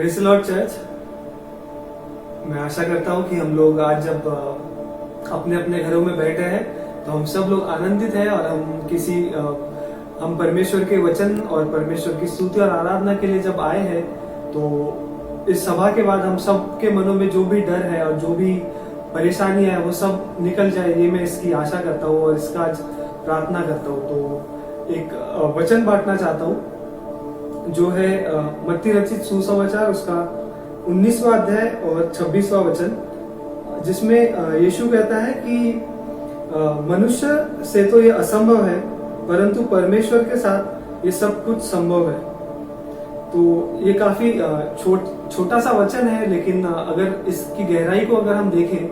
Praise the Lord church. मैं आशा करता हूँ कि हम लोग आज जब अपने अपने घरों में बैठे हैं तो हम सब लोग आनंदित हैं और हम परमेश्वर के वचन और परमेश्वर की स्तुति और आराधना के लिए जब आए हैं तो इस सभा के बाद हम सब के मनों में जो भी डर है और जो भी परेशानी है वो सब निकल जाए, ये मैं इसकी आशा करता हूँ और इसका आज प्रार्थना करता हूँ। तो एक वचन बांटना चाहता हूँ जो है मत्ती रचित सुसमाचार उसका 19वां अध्याय और 26वां वचन, जिसमें यीशु कहता है कि मनुष्य से तो ये असंभव है परंतु परमेश्वर के साथ ये सब कुछ संभव है। तो ये काफी छोटा सा वचन है, लेकिन अगर इसकी गहराई को अगर हम देखें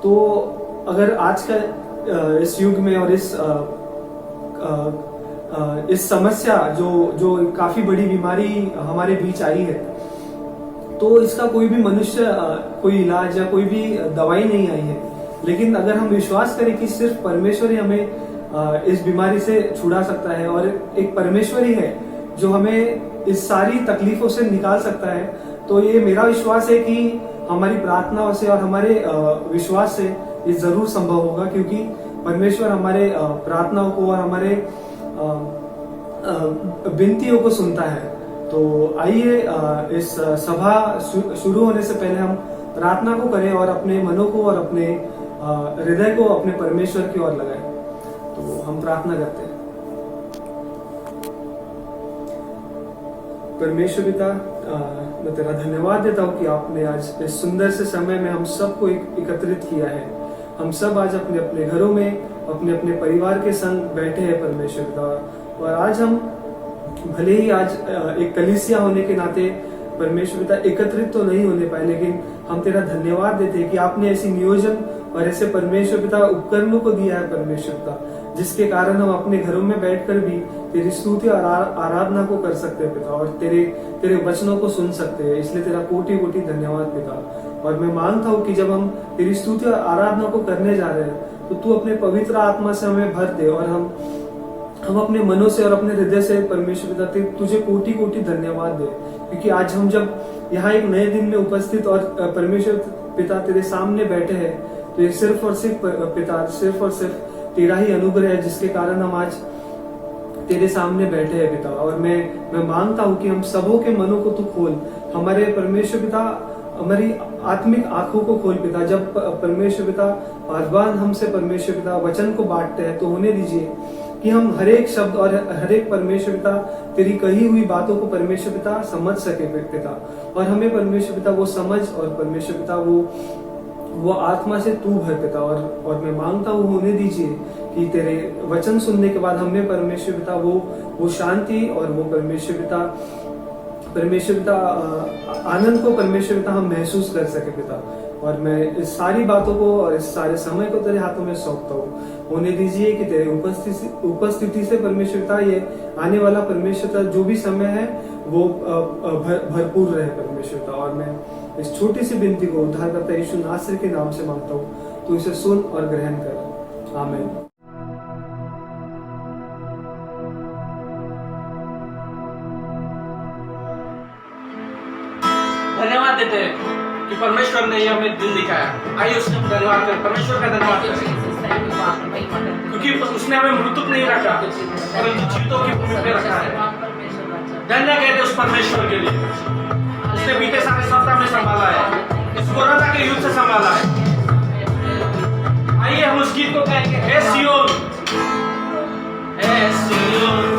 तो अगर आज का इस युग में और इस समस्या जो काफी बड़ी बीमारी हमारे बीच आई है, तो इसका कोई भी मनुष्य कोई इलाज या कोई भी दवाई नहीं आई है। लेकिन अगर हम विश्वास करें कि सिर्फ परमेश्वर ही हमें इस बीमारी से छुड़ा सकता है और एक परमेश्वर ही है जो हमें इस सारी तकलीफों से निकाल सकता है, तो ये मेरा विश्वास है कि हमारी प्रार्थनाओं से और हमारे विश्वास से ये जरूर संभव होगा, क्योंकि परमेश्वर हमारे प्रार्थनाओं को और हमारे विनतियों को सुनता है। तो आइए इस सभा शुरू होने से पहले हम प्रार्थना को करें और अपने मनों को और अपने हृदय को अपने परमेश्वर की ओर लगाएं। तो हम प्रार्थना करते हैं। परमेश्वर पिता, मैं तेरा धन्यवाद देता हूँ कि आपने आज इस सुंदर से समय में हम सबको एकत्रित किया है। हम सब आज अपने अपने घरों में अपने अपने परिवार के संग बैठे हैं परमेश्वर पिता, और आज हम भले ही आज एक कलीसिया होने के नाते परमेश्वर पिता एकत्रित तो नहीं होने पाए, लेकिन हम तेरा धन्यवाद देते हैं कि आपने ऐसी नियोजन और ऐसे परमेश्वर पिता उपकरणों को दिया है परमेश्वर पिता, जिसके कारण हम अपने घरों में बैठकर भी तेरी स्तुति और आराधना को कर सकते हैं पिता, और तेरे वचनों को सुन सकते हैं। इसलिए तेरा कोटि कोटि धन्यवाद पिता। और मैं मानता हूँ कि जब हम तेरी स्तुति और आराधना को करने जा रहे हैं तो तू अपने पवित्र आत्मा से हमें भर दे, और हम अपने मनों से और अपने हृदय से परमेश्वर पिता तुझे कोटि कोटि धन्यवाद दे, क्योंकि आज हम जब यहाँ एक नए दिन में उपस्थित और परमेश्वर पिता तेरे सामने बैठे हैं, तो ये सिर्फ और सिर्फ पिता सिर्फ और सिर्फ तेरा ही अनुग्रह है जिसके कारण हम आज तेरे सामने बैठे हैं पिता। और मैं मांगता हूँ कि हम सबों के मनों को तू खोल, हमारे परमेश्वर पिता हमारी आत्मिक आंखों को खोल पिता। जब परमेश्वर पिता बार हमसे परमेश्वर पिता वचन को बांटते हैं तो होने दीजिए कि हम हर एक शब्द और हर एक परमेश्वर पिता तेरी कही हुई बातों को परमेश्वर पिता समझ सके पिता, और हमें परमेश्वर पिता वो समझ और परमेश्वर पिता वो आत्मा से तू भर पिता। और मैं मांगता हूँ होने दीजिए कि तेरे वचन सुनने के बाद हमें परमेश्वर पिता वो शांति और वो परमेश्वर पिता आनंद को परमेश्वर पिता हम महसूस कर सके पिता। और मैं इस सारी बातों को और इस सारे समय को तेरे हाथों में सौंपता हूँ। होने दीजिए कि तेरे उपस्थिति से परमेश्वर पिता ये आने वाला परमेश्वर पिता जो भी समय है वो भरपूर रहे परमेश्वर पिता। और मैं इस छोटी सी विनती को उद्धारकर्ता यीशु नासरी के नाम से मांगता हूँ, तो इसे सुन और ग्रहण कर। आमीन। धन्यवाद देते हैं कि परमेश्वर ने ये हमें दिन दिखाया। आइए उसका धन्यवाद करें, परमेश्वर का धन्यवाद करें, क्योंकि उसने हमें मृतक नहीं रखा परंतु जीवितों की भूमि पे रखा है। धन्य कहते उस परमेश्वर के लिए, उसने बीते सारे सप्ताह में संभाला है, इस कोरोना के युद्ध से संभाला है। आइए हम उस गीत को गाएंगे, हे सियोन, हे सियोन,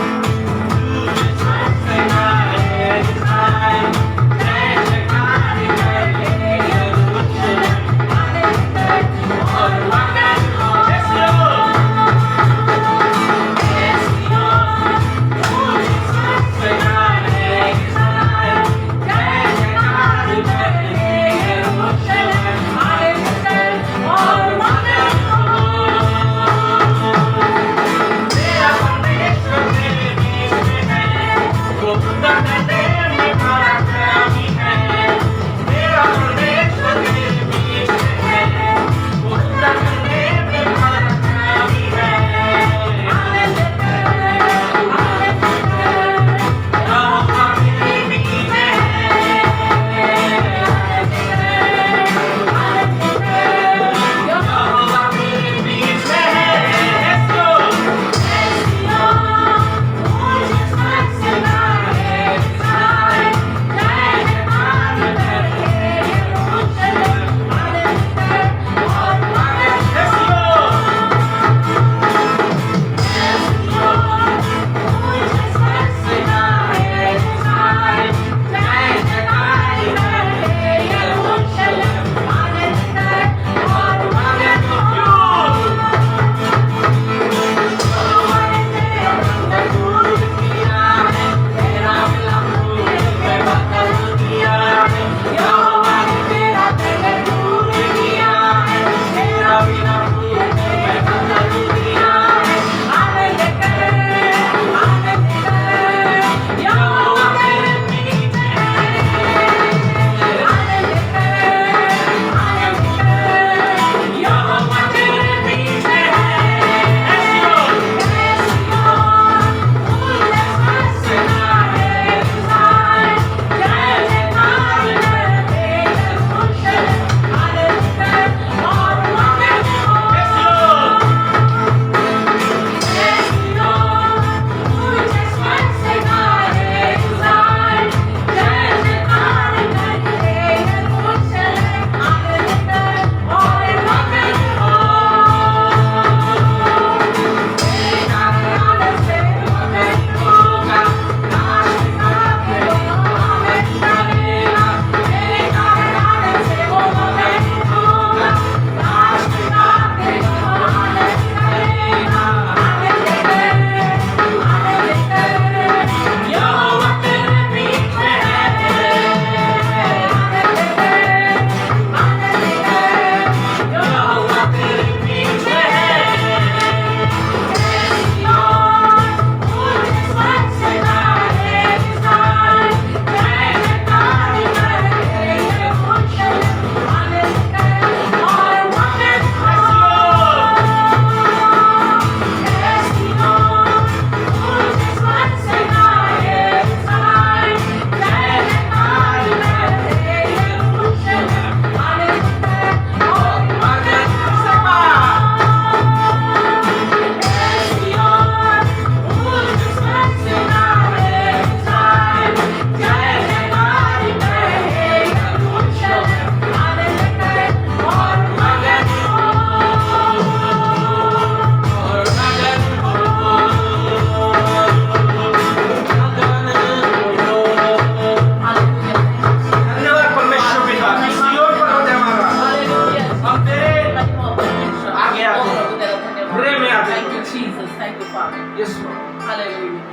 यस लॉर्ड। हालेलुया।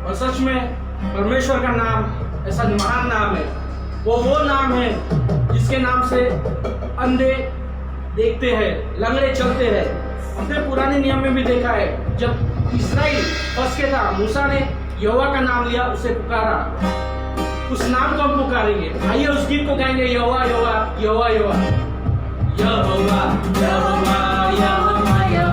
और सच में परमेश्वर का नाम ऐसा महान नाम है, वो नाम है जिसके नाम से अंधे देखते हैं, लंगड़े चलते हैं। हमने पुराने नियम में भी देखा है, जब इस्राएल फंस के था, मूसा ने यहोवा का नाम लिया, उसे पुकारा, उस नाम को हम पुकारेंगे। आइए उस गीत को गाएंगे, यहोवा यहोवा यहोवा यहोवा यहोवा यहोवा यहोवा। Yo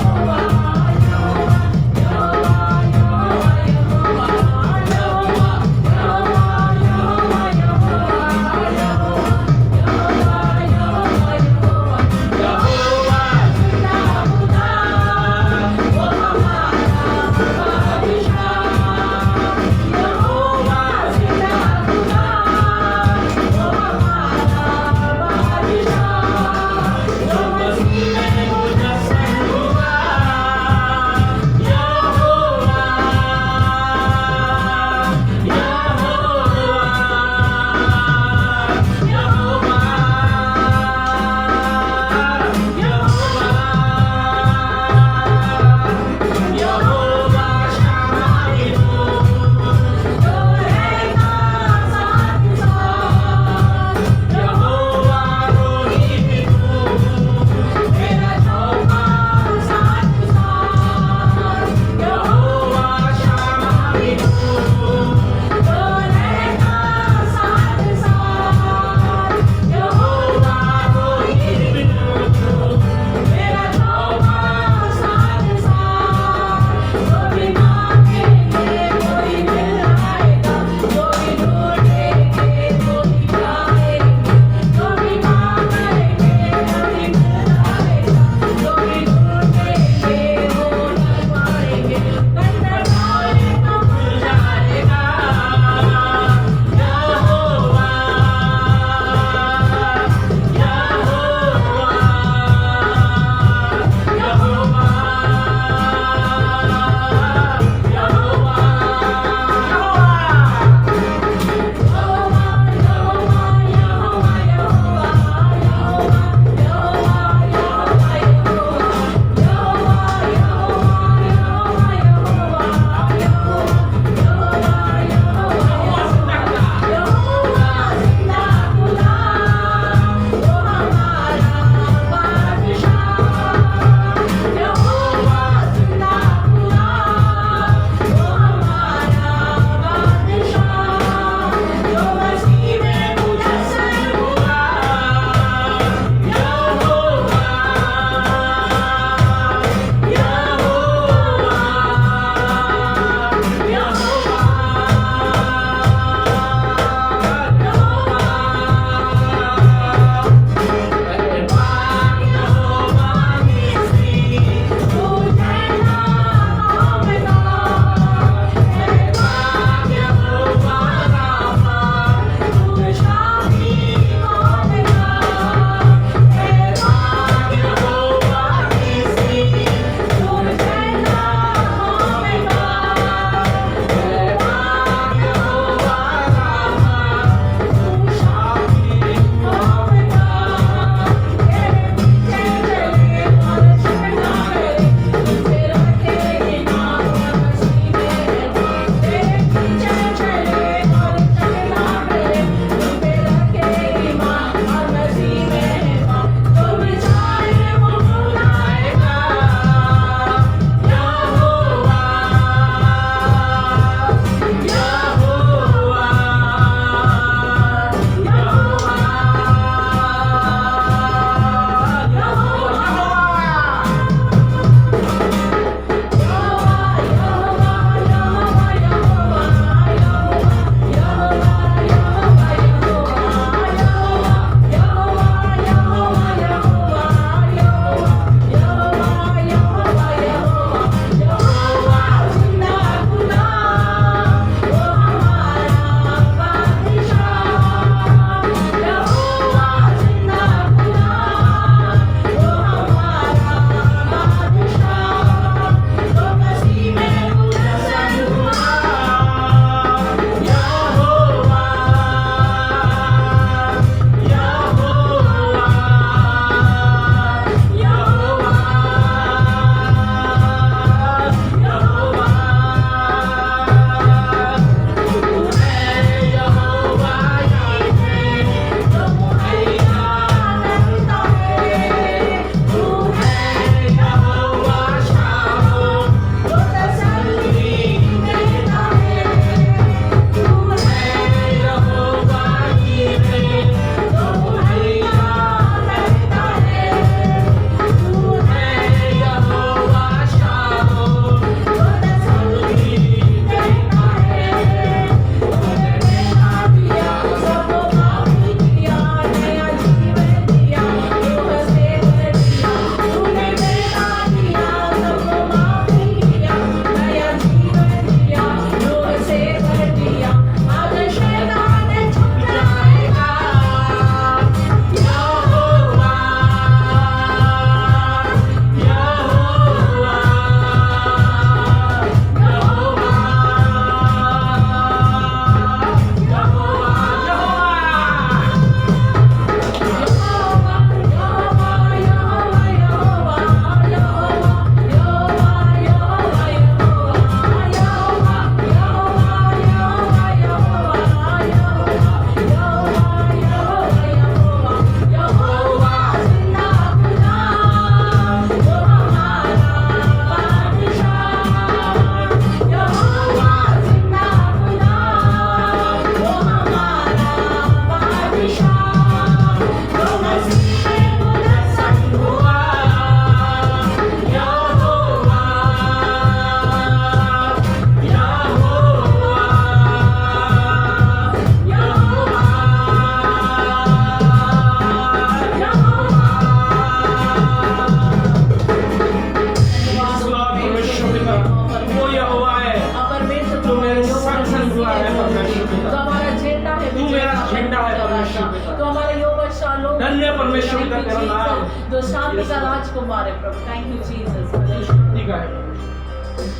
झंडा है परमेश्वर पिता। तो हमारे ऊपर शालोम, धन्य परमेश्वर पिता तेरा नाम। जो शांति का राजकुमार है प्रभु। थैंक यू जीसस, शक्ति का है।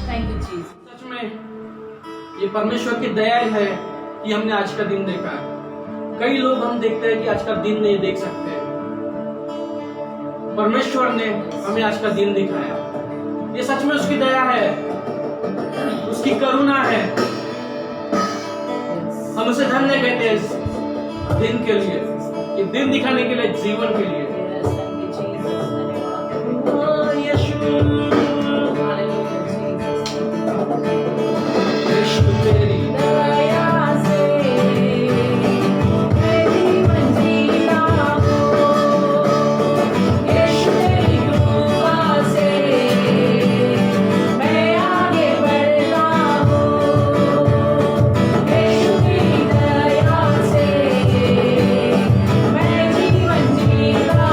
Thank you Jesus. सच में ये परमेश्वर की दया है कि हमने आज का दिन देखा है। कई लोग हम देखते हैं कि आज का दिन नहीं देख सकते, परमेश्वर ने हमें आज का दिन दिखाया। ये सच में उसकी दया है, उसकी करुणा है। हम उसे धन्य कहते हैं इस दिन के लिए, ये दिन दिखाने के लिए, जीवन के लिए। यीशु तेरी मैं जीवन जीता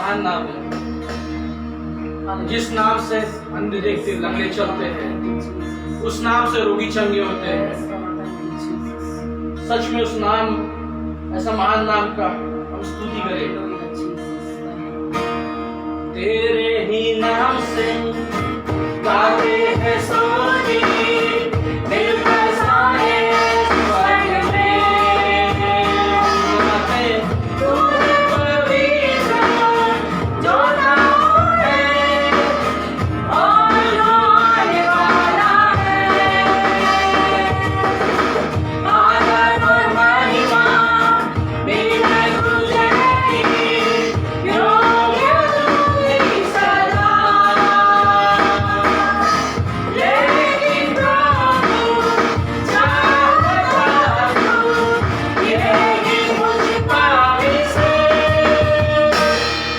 महान नाम है, जिस नाम से अंधे देखते लंगड़े चलते हैं, उस नाम से रोगी चंगे होते हैं। सच में उस नाम, ऐसा महान नाम का हम स्तुति करें। तेरे ही नाम से गाते हैं सोनी, मिलकर सारे स्वर्ग में। तू है पवित्र, जो नाम है और जो आने वाला है। आदर और महिमा बिना तुझे ही, योग्य तू ही सदा। लेकिन प्रभु चाहता तू यही मुझ पापी से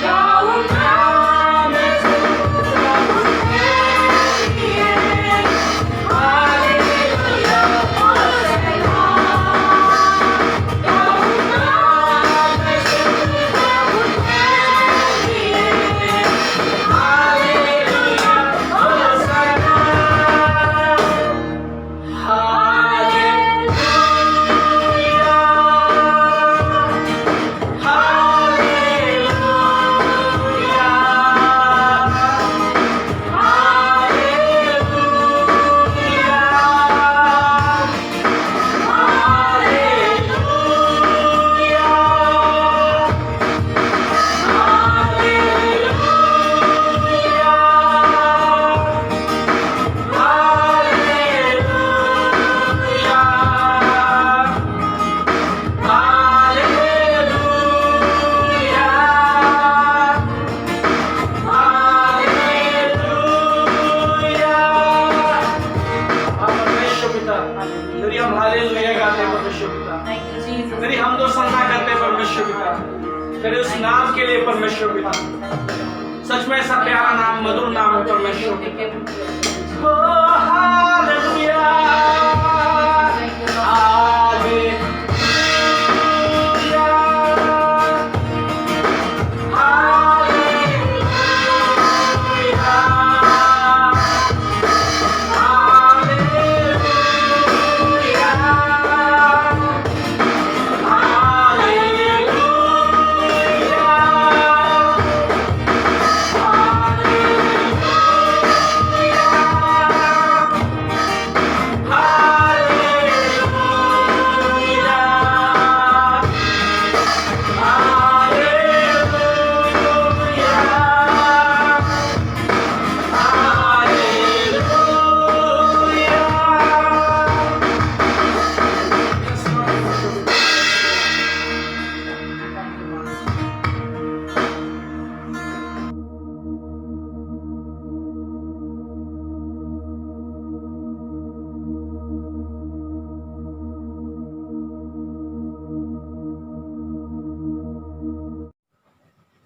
गाऊंगा मैं प्रभु के लिए। हालेलुया होसैना। गाऊंगा मैं प्रभु के लिए। हालेलुया होसैना। हम हालेलुया गाते हैं परमेश्वर पिता। Thank you, Jesus. तेरी हम दो संना करते हैं परमेश्वर पिता, तेरे उस नाम के लिए परमेश्वर पिता। सच में ऐसा प्यारा नाम, मधुर नाम है परमेश्वर पिता। Oh hallelujah, hallelujah,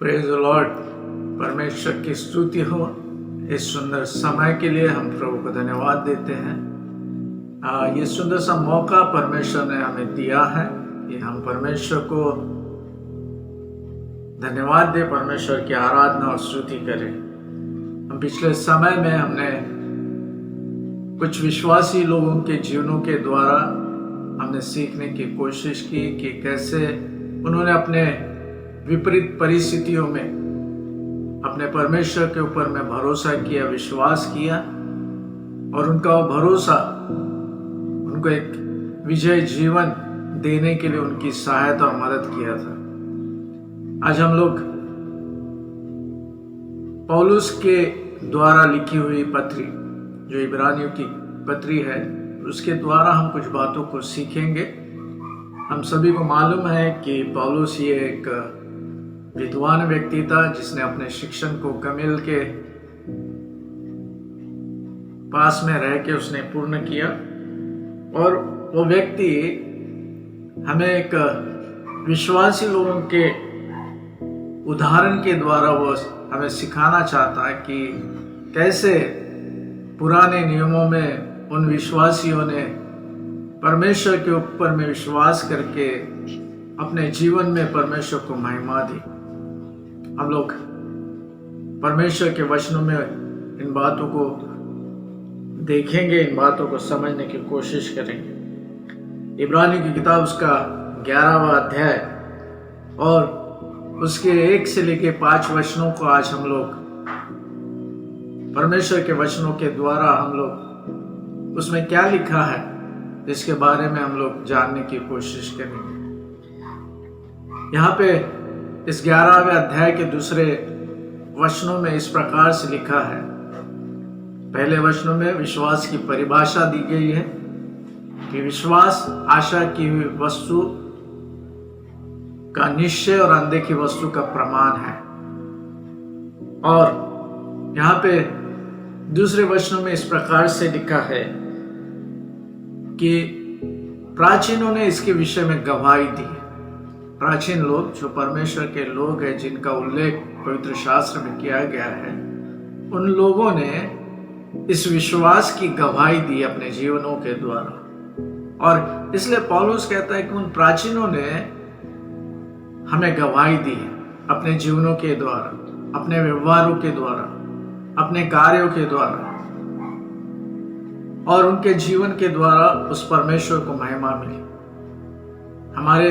praise the Lord. परमेश्वर की स्तुति हो। इस सुंदर समय के लिए हम प्रभु को धन्यवाद देते हैं। ये सुंदर सा मौका परमेश्वर ने हमें दिया है कि हम परमेश्वर को धन्यवाद दें, परमेश्वर की आराधना और स्तुति करें। हम पिछले समय में हमने कुछ विश्वासी लोगों के जीवनों के द्वारा हमने सीखने की कोशिश की कि कैसे उन्होंने अपने विपरीत परिस्थितियों में अपने परमेश्वर के ऊपर में भरोसा किया, विश्वास किया, और उनका वो भरोसा उनको एक विजय जीवन देने के लिए उनकी सहायता और मदद किया था। आज हम लोग पौलुस के द्वारा लिखी हुई पत्री, जो इब्रानियों की पत्री है, उसके द्वारा हम कुछ बातों को सीखेंगे। हम सभी को मालूम है कि पौलुस ये एक विद्वान व्यक्ति था जिसने अपने शिक्षण को गमील के पास में रह के उसने पूर्ण किया, और वो व्यक्ति हमें एक विश्वासी लोगों के उदाहरण के द्वारा वो हमें सिखाना चाहता है कि कैसे पुराने नियमों में उन विश्वासियों ने परमेश्वर के ऊपर में विश्वास करके अपने जीवन में परमेश्वर को महिमा दी। हम लोग परमेश्वर के वचनों में इन बातों को देखेंगे, इन बातों को समझने की कोशिश करेंगे। इब्रानियों की किताब उसका 11वां अध्याय और उसके 1 से लेके 5 वचनों को आज हम लोग परमेश्वर के वचनों के द्वारा हम लोग उसमें क्या लिखा है इसके बारे में हम लोग जानने की कोशिश करेंगे। यहाँ पे इस 11वें अध्याय के दूसरे वचनों में इस प्रकार से लिखा है। पहले वचनों में विश्वास की परिभाषा दी गई है कि विश्वास आशा की हुई वस्तु का निश्चय और अनदेखी वस्तु का प्रमाण है। और यहाँ पे दूसरे वचनों में इस प्रकार से लिखा है कि प्राचीनों ने इसके विषय में गवाही दी। प्राचीन लोग जो परमेश्वर के लोग हैं, जिनका उल्लेख पवित्र शास्त्र में किया गया है, उन लोगों ने इस विश्वास की गवाही दी अपने जीवनों के द्वारा। और इसलिए पौलुस कहता है कि उन प्राचीनों ने हमें गवाही दी है अपने जीवनों के द्वारा, अपने व्यवहारों के द्वारा, अपने कार्यों के द्वारा, और उनके जीवन के द्वारा उस परमेश्वर को महिमा मिली। हमारे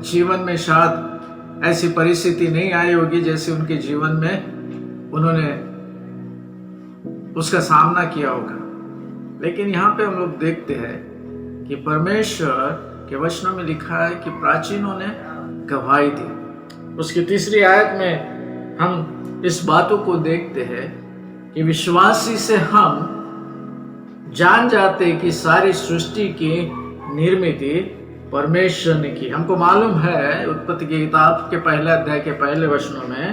जीवन में शायद ऐसी परिस्थिति नहीं आई होगी जैसे उनके जीवन में उन्होंने उसका सामना किया होगा, लेकिन यहाँ पे हम लोग देखते हैं कि परमेश्वर के वचनों में लिखा है कि प्राचीनों ने गवाही दी। उसकी 3री आयत में हम इस बातों को देखते हैं कि विश्वासी से हम जान जाते कि सारी सृष्टि की निर्मिति परमेश्वर ने की। हमको मालूम है उत्पत्ति की किताब के पहले अध्याय के पहले वचनों में,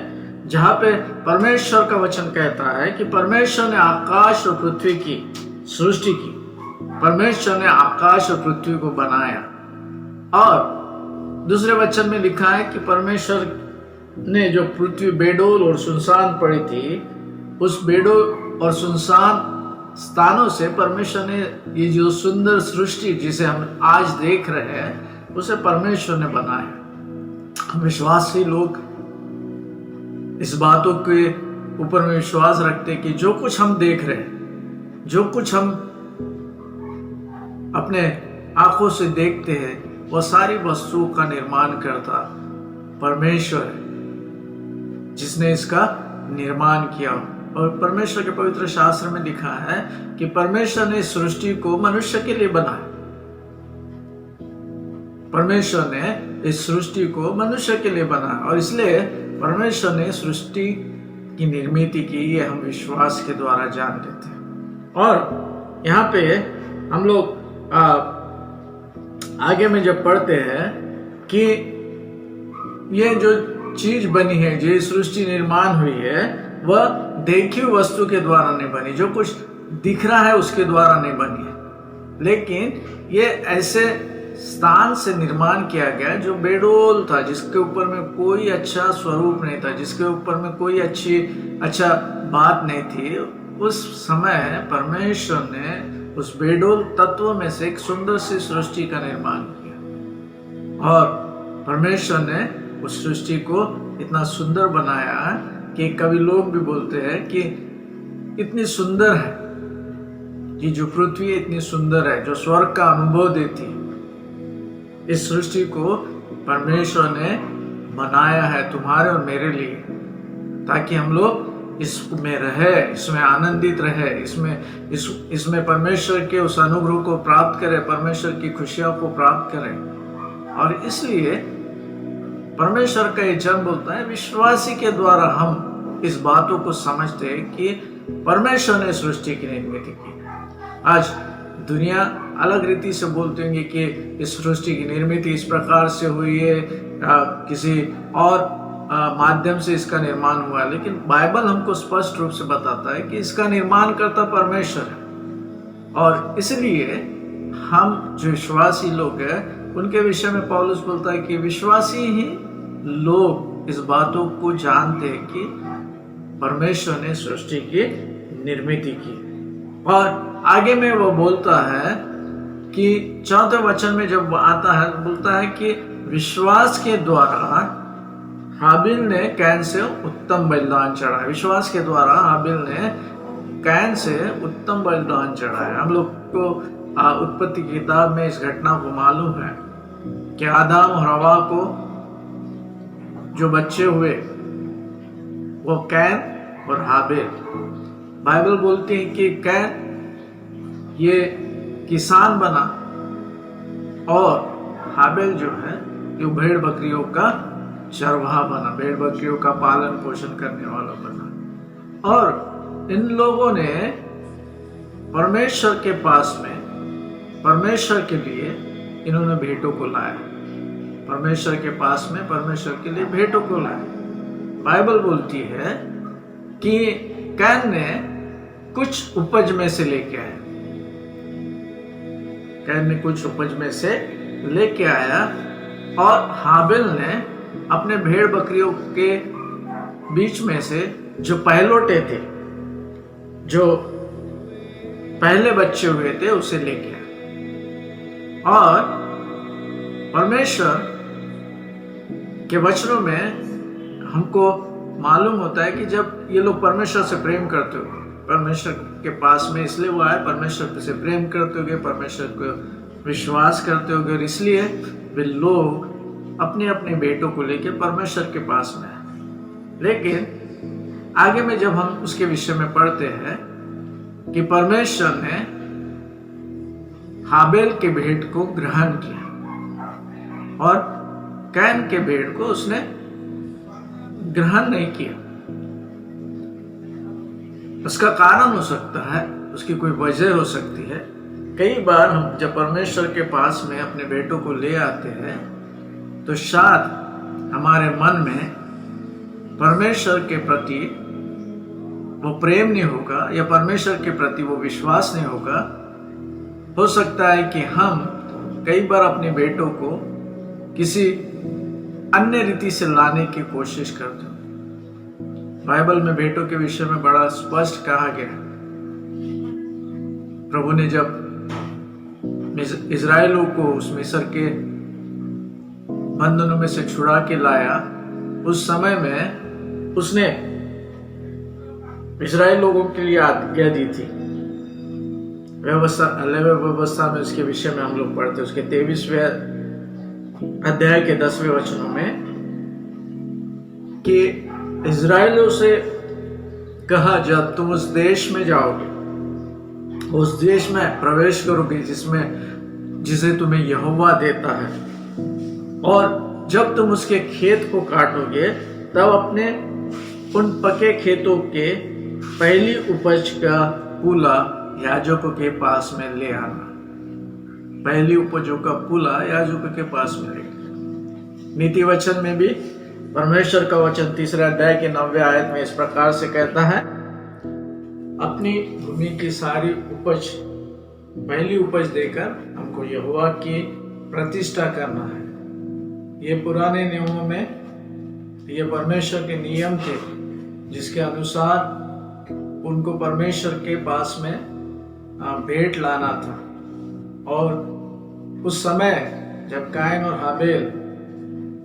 जहां पे परमेश्वर का वचन कहता है कि परमेश्वर ने आकाश और पृथ्वी की सृष्टि की, परमेश्वर ने आकाश और पृथ्वी को बनाया। और दूसरे वचन में लिखा है कि परमेश्वर ने जो पृथ्वी बेडोल और सुनसान पड़ी थी, उस बेडोल और सुनसान स्थानों से परमेश्वर ने ये जो सुंदर सृष्टि जिसे हम आज देख रहे हैं, उसे परमेश्वर ने बनाया। विश्वासी लोग इस बातों के ऊपर में विश्वास रखते कि जो कुछ हम देख रहे हैं, जो कुछ हम अपने आंखों से देखते हैं, वह सारी वस्तुओं का निर्माण करता परमेश्वर है, जिसने इसका निर्माण किया। और परमेश्वर के पवित्र शास्त्र में लिखा है कि परमेश्वर ने इस सृष्टि को मनुष्य के लिए बनाया। परमेश्वर ने इस सृष्टि को मनुष्य के लिए बनाया, और इसलिए परमेश्वर ने सृष्टि की निर्मित की, ये हम विश्वास के द्वारा जान लेते हैं। और यहाँ पे हम लोग आगे में जब पढ़ते हैं कि ये जो चीज बनी है, जो सृष्टि निर्माण हुई है, वह देखी हुई वस्तु के द्वारा नहीं बनी, जो कुछ दिख रहा है उसके द्वारा नहीं बनी है, लेकिन ये ऐसे स्थान से निर्माण किया गया जो बेडोल था, जिसके ऊपर में कोई अच्छा स्वरूप नहीं था, जिसके ऊपर में कोई अच्छा बात नहीं थी। उस समय परमेश्वर ने उस बेडोल तत्व में से एक सुंदर सी सृष्टि का निर्माण किया, और परमेश्वर ने उस सृष्टि को इतना सुंदर बनाया कि कभी लोग भी बोलते हैं कि इतनी सुंदर है कि जो पृथ्वी इतनी सुंदर है, जो स्वर्ग का अनुभव देती है। इस सृष्टि को परमेश्वर ने बनाया है तुम्हारे और मेरे लिए, ताकि हम लोग इसमें रहे, इसमें आनंदित रहे, इसमें परमेश्वर के उस अनुग्रह को प्राप्त करें, परमेश्वर की खुशियों को प्राप्त करें। और इसलिए परमेश्वर का ये जन बोलता है, विश्वासी के द्वारा हम इस बातों को समझते हैं कि परमेश्वर ने सृष्टि की निर्मित की। आज दुनिया अलग रीति से बोलते होंगे कि इस सृष्टि की निर्मित इस प्रकार से हुई है, किसी और माध्यम से इसका निर्माण हुआ, लेकिन बाइबल हमको स्पष्ट रूप से बताता है कि इसका निर्माण करता परमेश्वर है। और इसलिए हम जो विश्वासी लोग हैं उनके विषय में पौलुस बोलता है कि विश्वासी ही लोग इस बातों को जानते हैं कि परमेश्वर ने सृष्टि की निर्मित की। और आगे में वो बोलता है कि 4वें वचन में जब आता है, बोलता है कि विश्वास के द्वारा हाबिल ने कैन से उत्तम बलिदान चढ़ाया। विश्वास के द्वारा हाबिल ने कैन से उत्तम बलिदान चढ़ाया। हम लोग को उत्पत्ति की किताब में इस घटना को मालूम है कि आदम और हवा को जो बच्चे हुए वो कैन और हाबिल। बाइबल बोलती है कि कैन ये किसान बना और हाबिल जो है ये भेड़ बकरियों का चरवाहा बना, भेड़ बकरियों का पालन पोषण करने वाला बना। और इन लोगों ने परमेश्वर के पास में परमेश्वर के लिए इन्होंने भेंटों को लाया। परमेश्वर के पास में परमेश्वर के लिए भेंटों को लाया। बाइबल बोलती है कि कैन ने कुछ उपज में से लेके आया। कैन ने कुछ उपज में से लेके आया और हाबिल ने अपने भेड़ बकरियों के बीच में से जो पहलोटे थे, जो पहले बच्चे हुए थे, उसे लेके आया। और परमेश्वर के वचनों में हमको मालूम होता है कि जब ये लोग परमेश्वर से प्रेम करते हो, परमेश्वर के पास में इसलिए वो आए, परमेश्वर से प्रेम करते होगे, परमेश्वर को विश्वास करते होगे, और इसलिए वे लोग अपने अपने बेटों को लेकर परमेश्वर के पास में आए। लेकिन आगे में जब हम उसके विषय में पढ़ते हैं कि परमेश्वर ने हाबिल के भेंट को ग्रहण किया और कैन के भेंट को उसने ग्रहण नहीं किया। उसका कारण हो सकता है, उसकी कोई वजह हो सकती है। कई बार हम जब परमेश्वर के पास में अपने बेटों को ले आते हैं तो शायद हमारे मन में परमेश्वर के प्रति वो प्रेम नहीं होगा या परमेश्वर के प्रति वो विश्वास नहीं होगा। हो सकता है कि हम कई बार अपने बेटों को किसी अन्य रीति से लाने की कोशिश करते हैं। बाइबल में बेटों के विषय में बड़ा स्पष्ट कहा गया है। प्रभु ने जब इजराइलों को उस मिस्र के बंधनों में से छुड़ा के लाया, उस समय में उसने इजराइल लोगों के लिए आज्ञा दी थी। व्यवस्था में उसके विषय में हम लोग पढ़ते, उसके 23वें अध्याय के 10वें वचनों में कि इजराइलों से कहा, जब तुम उस देश में जाओगे, उस देश में प्रवेश करोगे जिसे तुम्हें यहोवा देता है, और जब तुम उसके खेत को काटोगे तब अपने उन पके खेतों के पहली उपज का पूला याजकों के पास में ले आना। पहली उपजों का पूला याजकों के पास में ले। नीति वचन में भी परमेश्वर का वचन 3 अध्याय के 9वें आयत में इस प्रकार से कहता है, अपनी भूमि की सारी उपज पहली उपज देकर हमको यहोवा की प्रतिष्ठा करना है। ये पुराने नियमों में ये परमेश्वर के नियम थे जिसके अनुसार उनको परमेश्वर के पास में भेंट लाना था। और उस समय जब कायन और हाबिल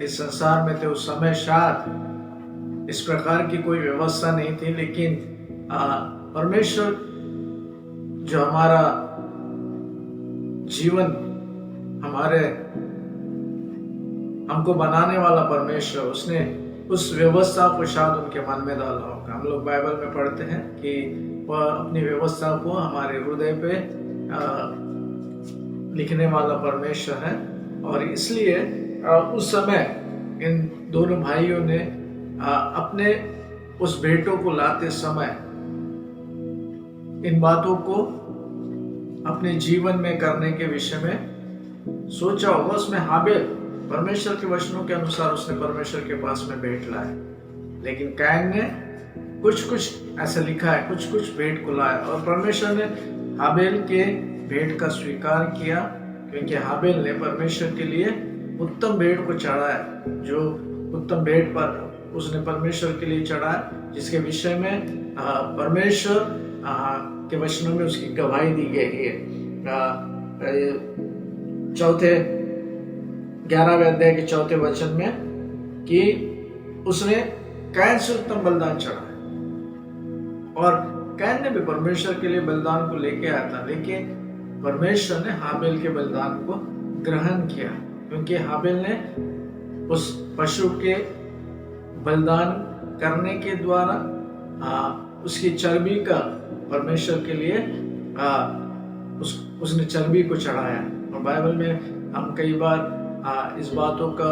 इस संसार में थे, उस समय शायद इस प्रकार की कोई व्यवस्था नहीं थी, लेकिन परमेश्वर जो हमारा जीवन हमको बनाने वाला परमेश्वर, उसने उस व्यवस्था को शायद उनके मन में डाला होगा। हम लोग बाइबल में पढ़ते हैं कि वह अपनी व्यवस्था को हमारे हृदय पे लिखने वाला परमेश्वर है। और इसलिए उस समय इन दोनों भाइयों ने अपने उस बेटों को लाते समय इन बातों को अपने जीवन में करने के विषय में सोचा होगा। उसमें हाबिल परमेश्वर के वचनों के अनुसार उसने परमेश्वर के पास में भेंट लाया, लेकिन कैन ने कुछ ऐसा लिखा है, कुछ भेंट को लाया। और परमेश्वर ने हाबिल के भेंट का स्वीकार किया, क्योंकि हाबिल ने परमेश्वर के लिए उत्तम भेंट को चढ़ाया, जो उत्तम भेंट पर उसने परमेश्वर के लिए चढ़ाया, जिसके विषय में परमेश्वर के वचनों में उसकी गवाही दी गई है। 11वें अध्याय के 4 वचन में कि उसने कैन से उत्तम बलिदान चढ़ाया और कैन ने भी परमेश्वर के लिए बलिदान को लेके आया था, लेकिन परमेश्वर ने हाबिल के बलिदान को ग्रहण किया, क्योंकि हाबिल ने उस पशु के बलिदान करने के द्वारा उसकी चर्बी का परमेश्वर के लिए उसने चर्बी को चढ़ाया। और बाइबल में हम कई बार इस बातों का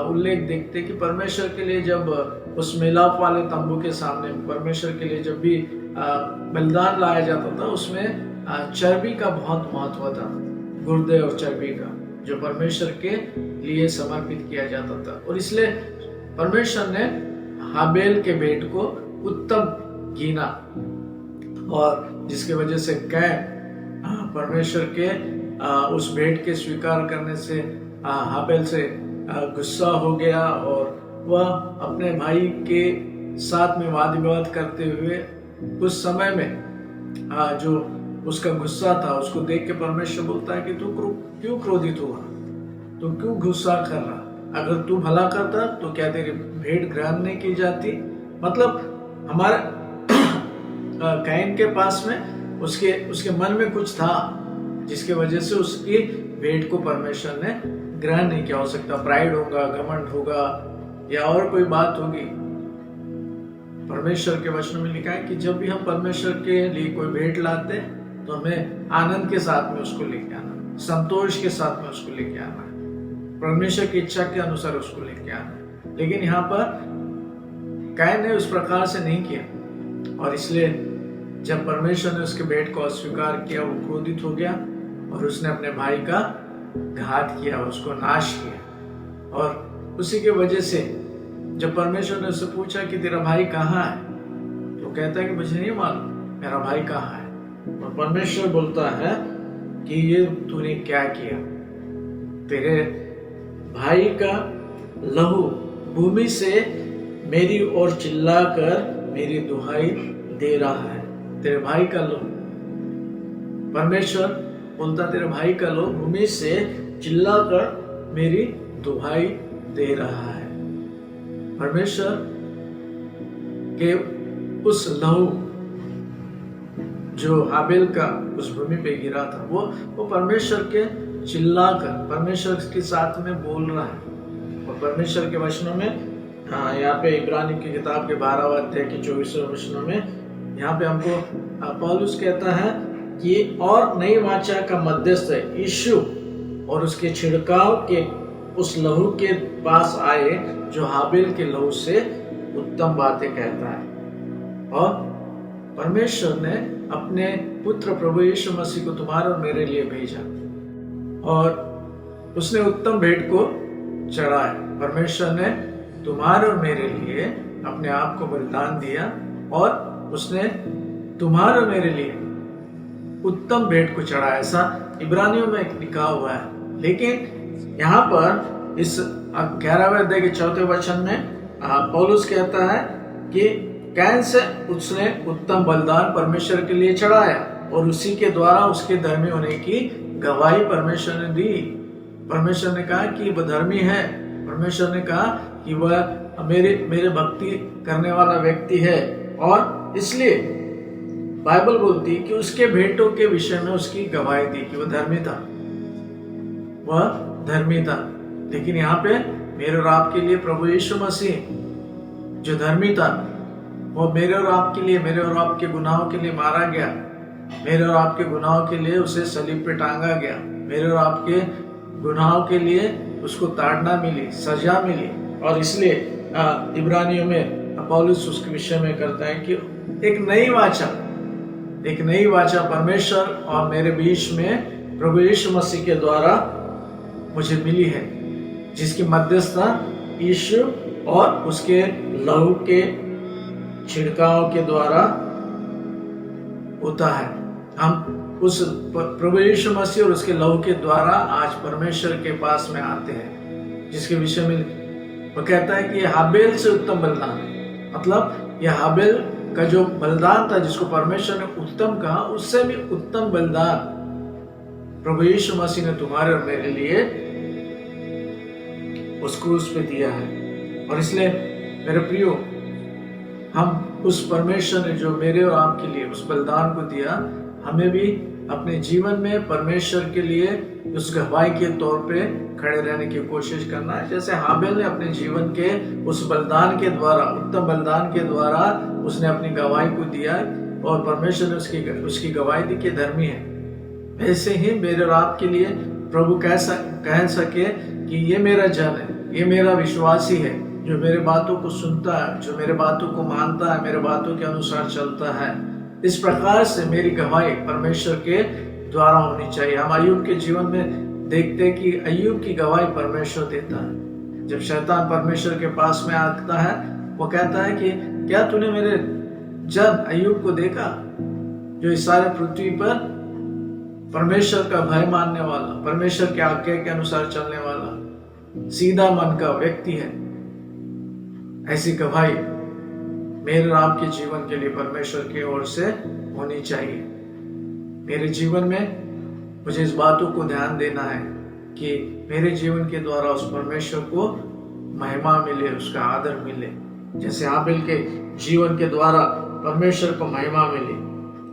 उल्लेख देखते कि परमेश्वर के लिए जब उस मिलाप वाले तंबू के सामने परमेश्वर के लिए जब भी बलिदान लाया जाता था, उसमें चर्बी का बहुत महत्व था, गुर्दे और चर्बी का, जो परमेश्वर के लिए समर्पित किया जाता था। और इसलिए परमेश्वर ने हाबेल के भेंट को उत्तम गिना, और जिसकी वजह से कैन परमेश्वर के उस भेंट के स्वीकार करने से हाबेल से गुस्सा हो गया, और वह अपने भाई के साथ में वाद विवाद करते हुए उस समय में जो उसका गुस्सा था उसको देख के परमेश्वर बोलता है कि तू क्यों क्रोधित हुआ, तू क्यों गुस्सा कर रहा, अगर तू भला करता तो क्या तेरी भेंट ग्रहण नहीं की जाती। मतलब हमारे कैन के पास में उसके मन में कुछ था जिसके वजह से उसकी भेंट को परमेश्वर ने ग्रहण नहीं किया। हो सकता प्राइड होगा, घमंड होगा, या और कोई बात होगी। परमेश्वर के वचनों में लिखा है कि जब भी हम परमेश्वर के लिए कोई भेंट लाते हैं तो हमें आनंद के साथ में उसको लेके आना, संतोष के साथ में उसको लेके आना, परमेश्वर की इच्छा के अनुसार उसको लेके आना। लेकिन यहाँ पर कैन ने उस प्रकार से नहीं किया, और इसलिए जब परमेश्वर ने उसके भेंट को अस्वीकार किया, वो क्रोधित हो गया और उसने अपने भाई का घात किया, उसको नाश किया। और उसी के वजह से जब परमेश्वर ने उससे पूछा कि तेरा भाई कहाँ है, तो कहता है कि मुझे नहीं मालूम मेरा भाई कहाँ है। और परमेश्वर बोलता है कि ये तूने क्या किया, तेरे भाई का लहू भूमि से मेरी ओर चिल्लाकर मेरी दुहाई दे रहा है। तेरे भाई का लहू, परमेश्वर बोलता तेरे भाई का लहू भूमि से चिल्लाकर मेरी दुहाई दे रहा है। परमेश्वर के उस लहू जो हाबिल का उस भूमि पे गिरा था, वो परमेश्वर के चिल्लाकर परमेश्वर के साथ में बोल रहा है। और परमेश्वर के वचनों में यहाँ पे इब्रानी की किताब के 12वें अध्याय के 24वें वचनों में यहाँ पे हमको पौलुस कहता है कि और नई वाचा का मध्यस्थ यीशु और उसके छिड़काव के उस लहू के पास आए जो हाबिल के लहू से उत्तम बातें कहता है। और परमेश्वर ने अपने पुत्र प्रभु यीशु मसीह को तुम्हारे और मेरे लिए भेजा, और उसने उत्तम भेंट को चढ़ाया। परमेश्वर ने तुम्हारे और मेरे लिए अपने आप को बलिदान दिया, और उसने तुम्हारे और मेरे लिए उत्तम भेंट को चढ़ाया, ऐसा इब्रानियों में लिखा हुआ है। लेकिन यहाँ पर इस 11वें अध्याय के 4वें वचन में पौलुस कहता है कि कैन से उसने उत्तम बलिदान परमेश्वर के लिए चढ़ाया, और उसी के द्वारा उसके धर्मी होने की गवाही परमेश्वर ने दी। परमेश्वर ने कहा कि वह धर्मी है, परमेश्वर ने कहा कि वह मेरे भक्ति करने वाला व्यक्ति है, और इसलिए बाइबल बोलती कि उसके भेंटों के विषय में उसकी गवाही दी कि वह धर्मी था। लेकिन यहाँ पे मेरे और आपके लिए प्रभु यीशु मसीह जो धर्मी था, वो मेरे और आपके लिए, मेरे और आपके गुनाहों के लिए मारा गया, मेरे और आपके गुनाहों के लिए उसे सलीब पे टांगा गया, मेरे और आपके गुनाहों के लिए उसको ताड़ना मिली, सजा मिली। और इसलिए इब्रानियों में पौलुस उसके विषय में करता है कि एक नई वाचा परमेश्वर और मेरे बीच में प्रभु यीशु मसीह के द्वारा मुझे मिली है, जिसकी मध्यस्थता यीशु और उसके लहू के छिड़काव के द्वारा होता है। हम उस प्रभु यीशु मसीह और उसके लहू के द्वारा आज परमेश्वर के पास में आते हैं, जिसके विषय में वो कहता है कि यह हाबेल से उत्तम बलिदान है। मतलब यह हाबेल का जो बलिदान था जिसको परमेश्वर ने उत्तम कहा, उससे भी उत्तम बलिदान प्रभु यीशु मसीह ने तुम्हारे और मेरे लिए उस क्रूस पे दिया है। और इसलिए मेरे प्रियो, हम उस परमेश्वर ने जो मेरे और आपके लिए उस बलिदान को दिया, हमें भी अपने जीवन में परमेश्वर के लिए उस गवाही के तौर पे खड़े रहने की कोशिश करना है। जैसे हाबिल ने अपने जीवन के उस बलिदान के द्वारा, उत्तम बलिदान के द्वारा उसने अपनी गवाही को दिया और परमेश्वर ने उसकी गवाही दी कि धर्मी है, वैसे ही मेरे और आपके लिए प्रभु कह सके कि ये मेरा जन है, ये मेरा विश्वासी है, जो मेरे बातों को सुनता है, जो मेरे बातों को मानता है, मेरे बातों के अनुसार चलता है। इस प्रकार से मेरी गवाही परमेश्वर के द्वारा होनी चाहिए। हम अय्यूब के जीवन में देखते हैं कि अय्यूब की गवाही परमेश्वर देता है। जब शैतान परमेश्वर के पास में आता है, वो कहता है कि क्या तूने मेरे जन अय्यूब को देखा, जो इस सारे पृथ्वी पर परमेश्वर का भय मानने वाला, परमेश्वर के आज्ञा के अनुसार चलने वाला, सीधा मन का व्यक्ति है। ऐसी गवाही मेरे और आपके जीवन के लिए परमेश्वर की ओर से होनी चाहिए। मेरे जीवन में मुझे इस बातों को ध्यान देना है कि मेरे जीवन के द्वारा उस परमेश्वर को महिमा मिले, उसका आदर मिले। जैसे हाबिल के जीवन के द्वारा परमेश्वर को महिमा मिली,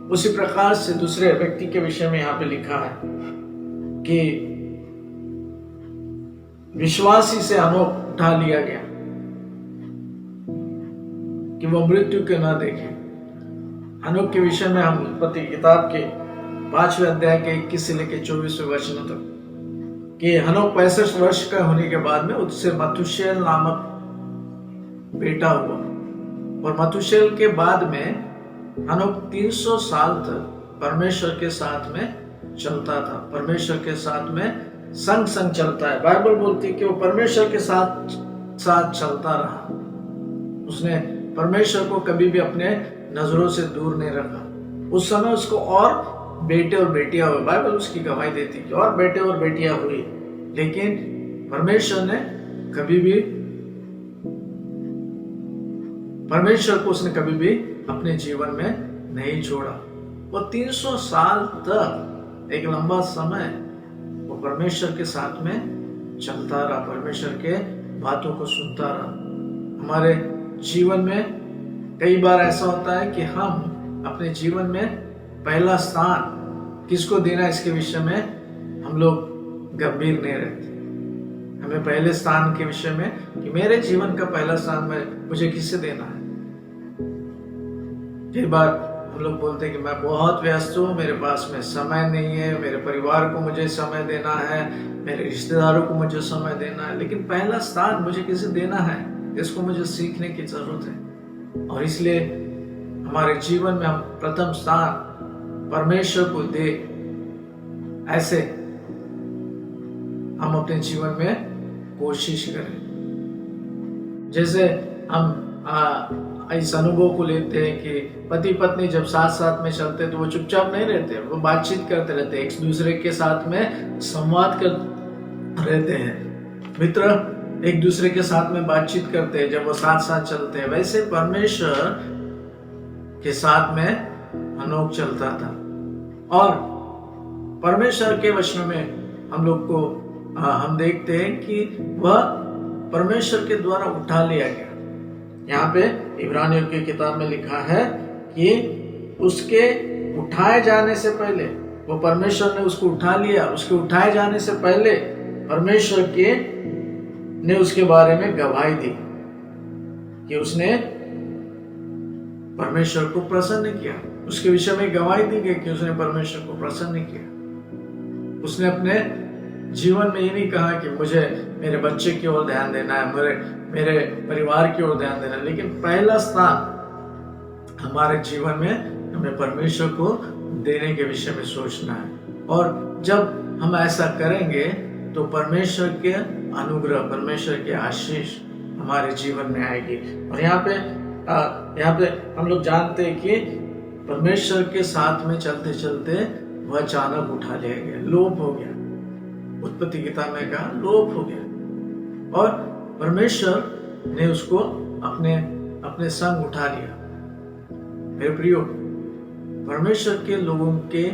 उसी प्रकार से दूसरे व्यक्ति के विषय में यहाँ पे लिखा है कि विश्वासी से हनोक उठा लिया गया कि वो मृत्यु के न देखे। हनोक के विषय में हम उत्पत्ति किताब के 5वें अध्याय के 21 से लेकर 24वें वचनों तक कि हनोक 65 वर्ष का होने के बाद में उससे मथुशेल नामक बेटा हुआ, और मथुशेल के बाद में हनोक 300 साल तक परमेश्वर के साथ में चलता था, परमेश्वर के साथ में संग संग चलता है। बाइबल बोलती है कि वो परमेश्वर के साथ साथ चलता रहा। उसने परमेश्वर को कभी भी अपने नजरों से दूर नहीं रखा। उस समय उसको और बेटे और बेटियां हुए, बाइबल उसकी गवाही देती कि और बेटे और बेटियां हुई, लेकिन परमेश्वर ने कभी भी परमेश्वर को उसने कभी भी अपने जीवन में नहीं छोड़ा। वो 300 साल तक, एक लंबा समय, वो परमेश्वर के साथ में चलता रहा, परमेश्वर के बातों को सुनता रहा। हमारे जीवन में कई बार ऐसा होता है कि हम अपने जीवन में पहला स्थान किसको देना, इसके विषय में हम लोग गंभीर नहीं रहते। हमें पहले स्थान के विषय में कि मेरे जीवन का पहला स्थान में मुझे किसे देना है। कई बार हम लोग बोलते हैं कि मैं बहुत व्यस्त हूँ, मेरे पास में समय नहीं है, मेरे परिवार को मुझे समय देना है, मेरे रिश्तेदारों को मुझे समय देना है, लेकिन पहला स्थान मुझे किसे देना है, इसको मुझे सीखने की जरूरत है। और इसलिए हमारे जीवन में हम प्रथम स्थान परमेश्वर को दे, ऐसे हम अपने जीवन में कोशिश करें। जैसे हम इस अनुभव को लेते हैं कि पति पत्नी जब साथ साथ में चलते तो वो चुपचाप नहीं रहते, वो बातचीत करते रहते हैं, एक दूसरे के साथ में संवाद कर रहते हैं। मित्र एक दूसरे के साथ में बातचीत करते हैं जब वो साथ साथ चलते हैं। वैसे परमेश्वर के साथ में हनोक चलता था, और परमेश्वर के वचनों में हम लोग को हम देखते हैं कि वह परमेश्वर के द्वारा उठा लिया गया। यहाँ पे इब्रानियों की किताब में लिखा है कि उसके उठाए जाने से पहले, वो परमेश्वर ने उसको उठा लिया, उसके उठाए जाने से पहले परमेश्वर के ने उसके बारे में गवाही दी कि उसने परमेश्वर को प्रसन्न किया। उसके विषय में गवाही दी गई कि उसने परमेश्वर को प्रसन्न किया। उसने अपने जीवन में ये नहीं कहा कि मुझे मेरे बच्चे की ओर ध्यान देना है, मेरे परिवार की ओर ध्यान देना है, लेकिन पहला स्थान हमारे जीवन में हमें परमेश्वर को देने के विषय में सोचना है। और जब हम ऐसा करेंगे तो परमेश्वर के अनुग्रह, परमेश्वर के आशीष हमारे जीवन में आएगी। और यहाँ पे हम लोग जानते हैं कि परमेश्वर के साथ में चलते चलते वह अचानक उठा लिया गया, लोप हो गया। उत्पत्ति किताब में कहा लोप हो गया, और परमेश्वर ने उसको अपने संग उठा लिया। मेरे प्रियो, परमेश्वर के लोगों के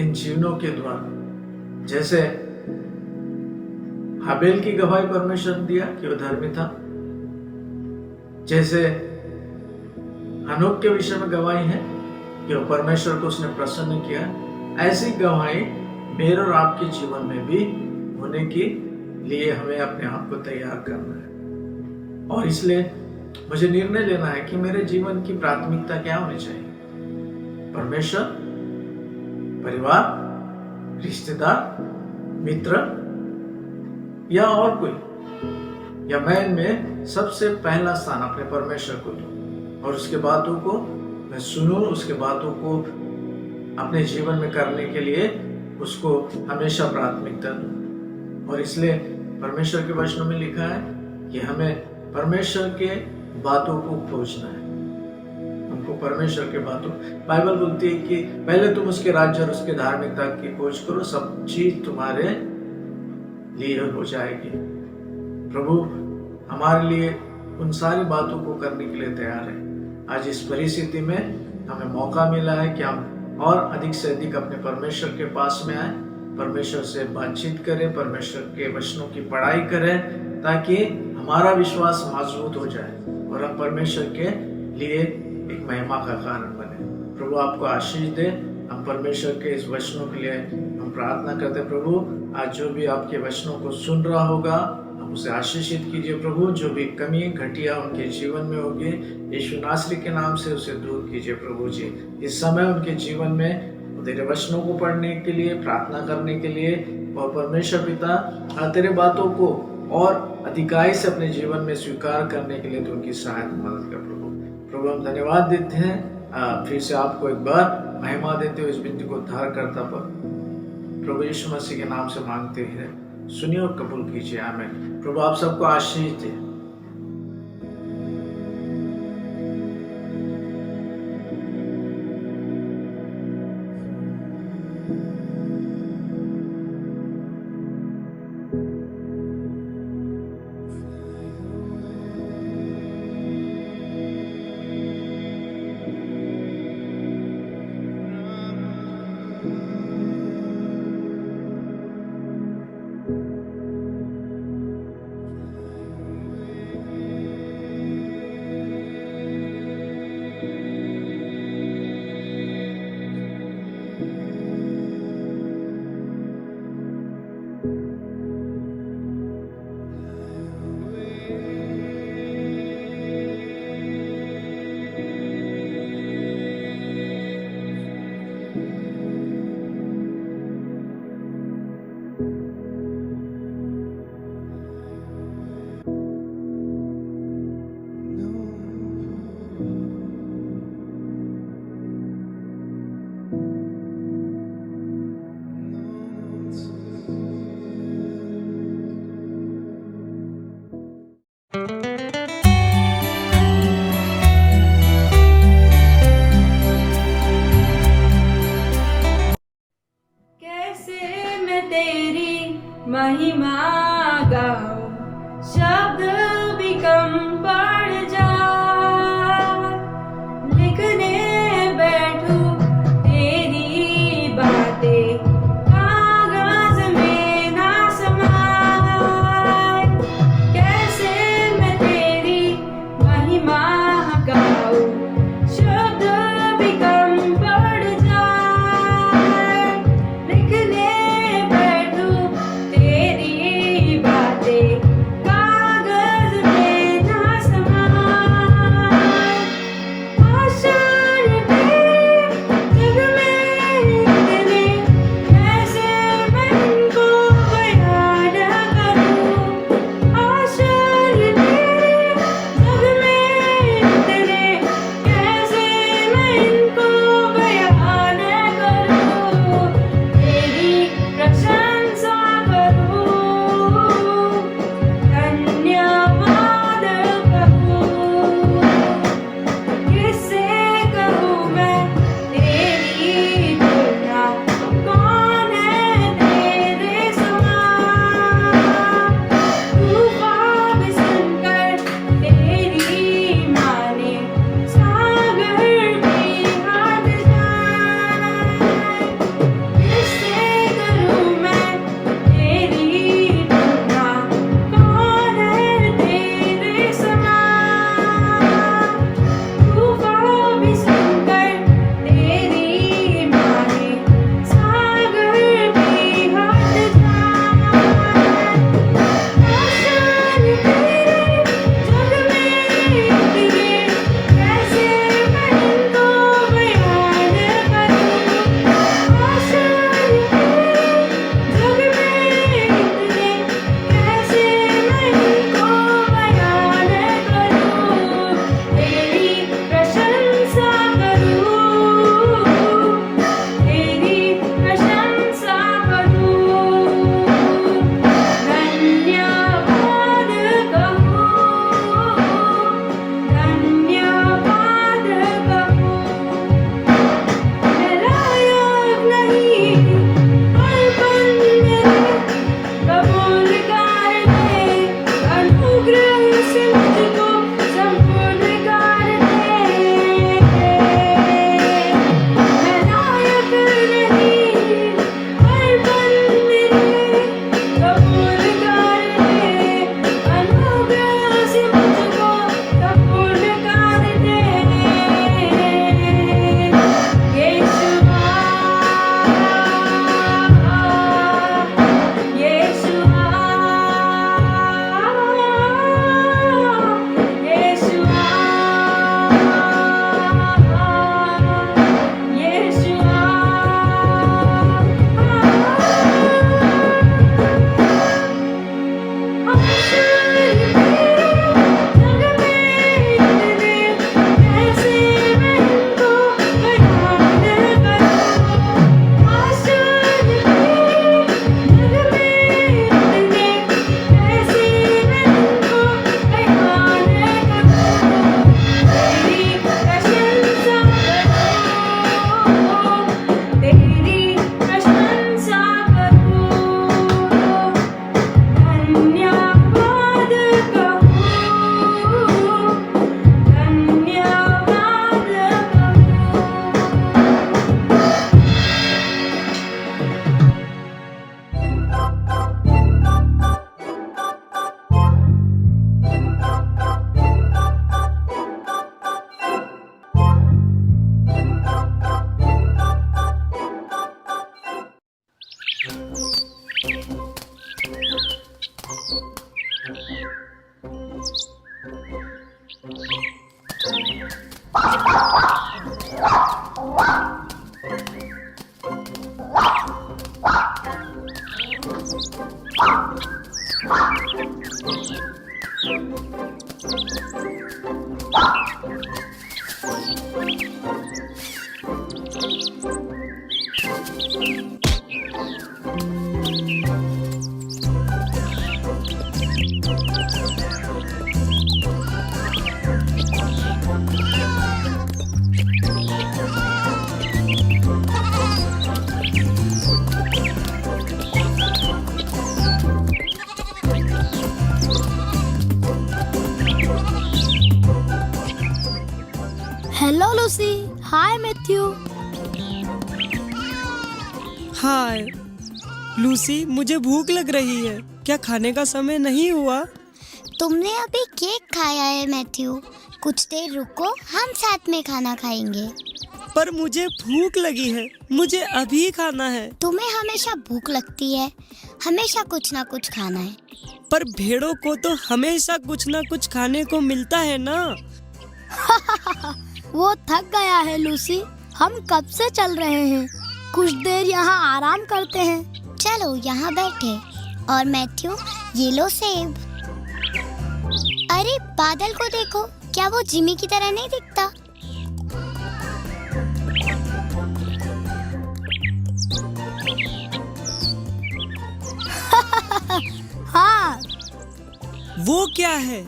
इन जीवनों के द्वारा, जैसे हाबिल की गवाही परमेश्वर ने दिया कि वह धर्मी था, जैसे हनोक के विषय में गवाही है कि वो परमेश्वर को उसने प्रसन्न किया, ऐसी गवाही मेरे और आपके जीवन में भी होने के लिए हमें अपने आप को तैयार करना है। और इसलिए मुझे निर्णय लेना है कि मेरे जीवन की प्राथमिकता क्या होनी चाहिए। परमेश्वर, परिवार, रिश्तेदार, मित्र या और कोई, या मैं इनमें सबसे पहला स्थान अपने परमेश्वर को दूं और उसके बातों को मैं सुनूं, उसके बातों को अपने जीवन में करने के लिए उसको हमेशा प्राथमिकता दूं। और इसलिए परमेश्वर के वचनों में लिखा है कि हमें परमेश्वर के बातों को खोजना है। हमको परमेश्वर के बातों, बाइबल बोलती है कि पहले तुम उसके राज्य और उसके धार्मिकता की खोज करो, सब चीज तुम्हारे लिए हो जाएगी। प्रभु हमारे लिए उन सारी बातों को करने के लिए तैयार है। आज इस परिस्थिति में हमें मौका मिला है कि हम और अधिक से अधिक अपने परमेश्वर के पास में आए, परमेश्वर से बातचीत करें, परमेश्वर के वचनों की पढ़ाई करें, ताकि हमारा विश्वास मजबूत हो जाए और हम परमेश्वर के लिए एक महिमा का कारण बने। प्रभु आपको आशीष दे। हम परमेश्वर के इस वचनों के लिए हम प्रार्थना करते हैं। प्रभु आज जो भी आपके वचनों को सुन रहा होगा, हम उसे आशीषित कीजिए। प्रभु जो भी कमी घटिया उनके जीवन में होगी, यीशु नासरी के नाम से उसे दूर कीजिए। प्रभु जी, इस समय उनके जीवन में तेरे वचनों को पढ़ने के लिए, प्रार्थना करने के लिए, और परमेश्वर पिता तेरे बातों को और अधिकाई से अपने जीवन में स्वीकार करने के लिए तो उनकी सहायता मदद कर। प्रभु हम धन्यवाद देते हैं, फिर से आपको एक बार महिमा देते हुए इस बिंदु को उद्धार करता पर प्रभु यीशु मसीह के नाम से मांगते हैं, सुनिए और कबूल कीजिए। आमीन। प्रभु आप सबको आशीष दे। हाय मैथ्यू। हाय लूसी, मुझे भूख लग रही है। क्या खाने का समय नहीं हुआ? तुमने अभी केक खाया है मैथ्यू। कुछ देर रुको, हम साथ में खाना खाएंगे। पर मुझे भूख लगी है, मुझे अभी खाना है। तुम्हें हमेशा भूख लगती है, हमेशा कुछ ना कुछ खाना है। पर भेड़ों को तो हमेशा कुछ ना कुछ खाने को मिलता है ना। वो थक गया है लूसी, हम कब से चल रहे हैं। कुछ देर यहाँ आराम करते हैं। चलो यहाँ बैठे। और मैथ्यू, ये लो सेब। अरे बादल को देखो, क्या वो जिमी की तरह नहीं दिखता? हाँ। वो क्या है?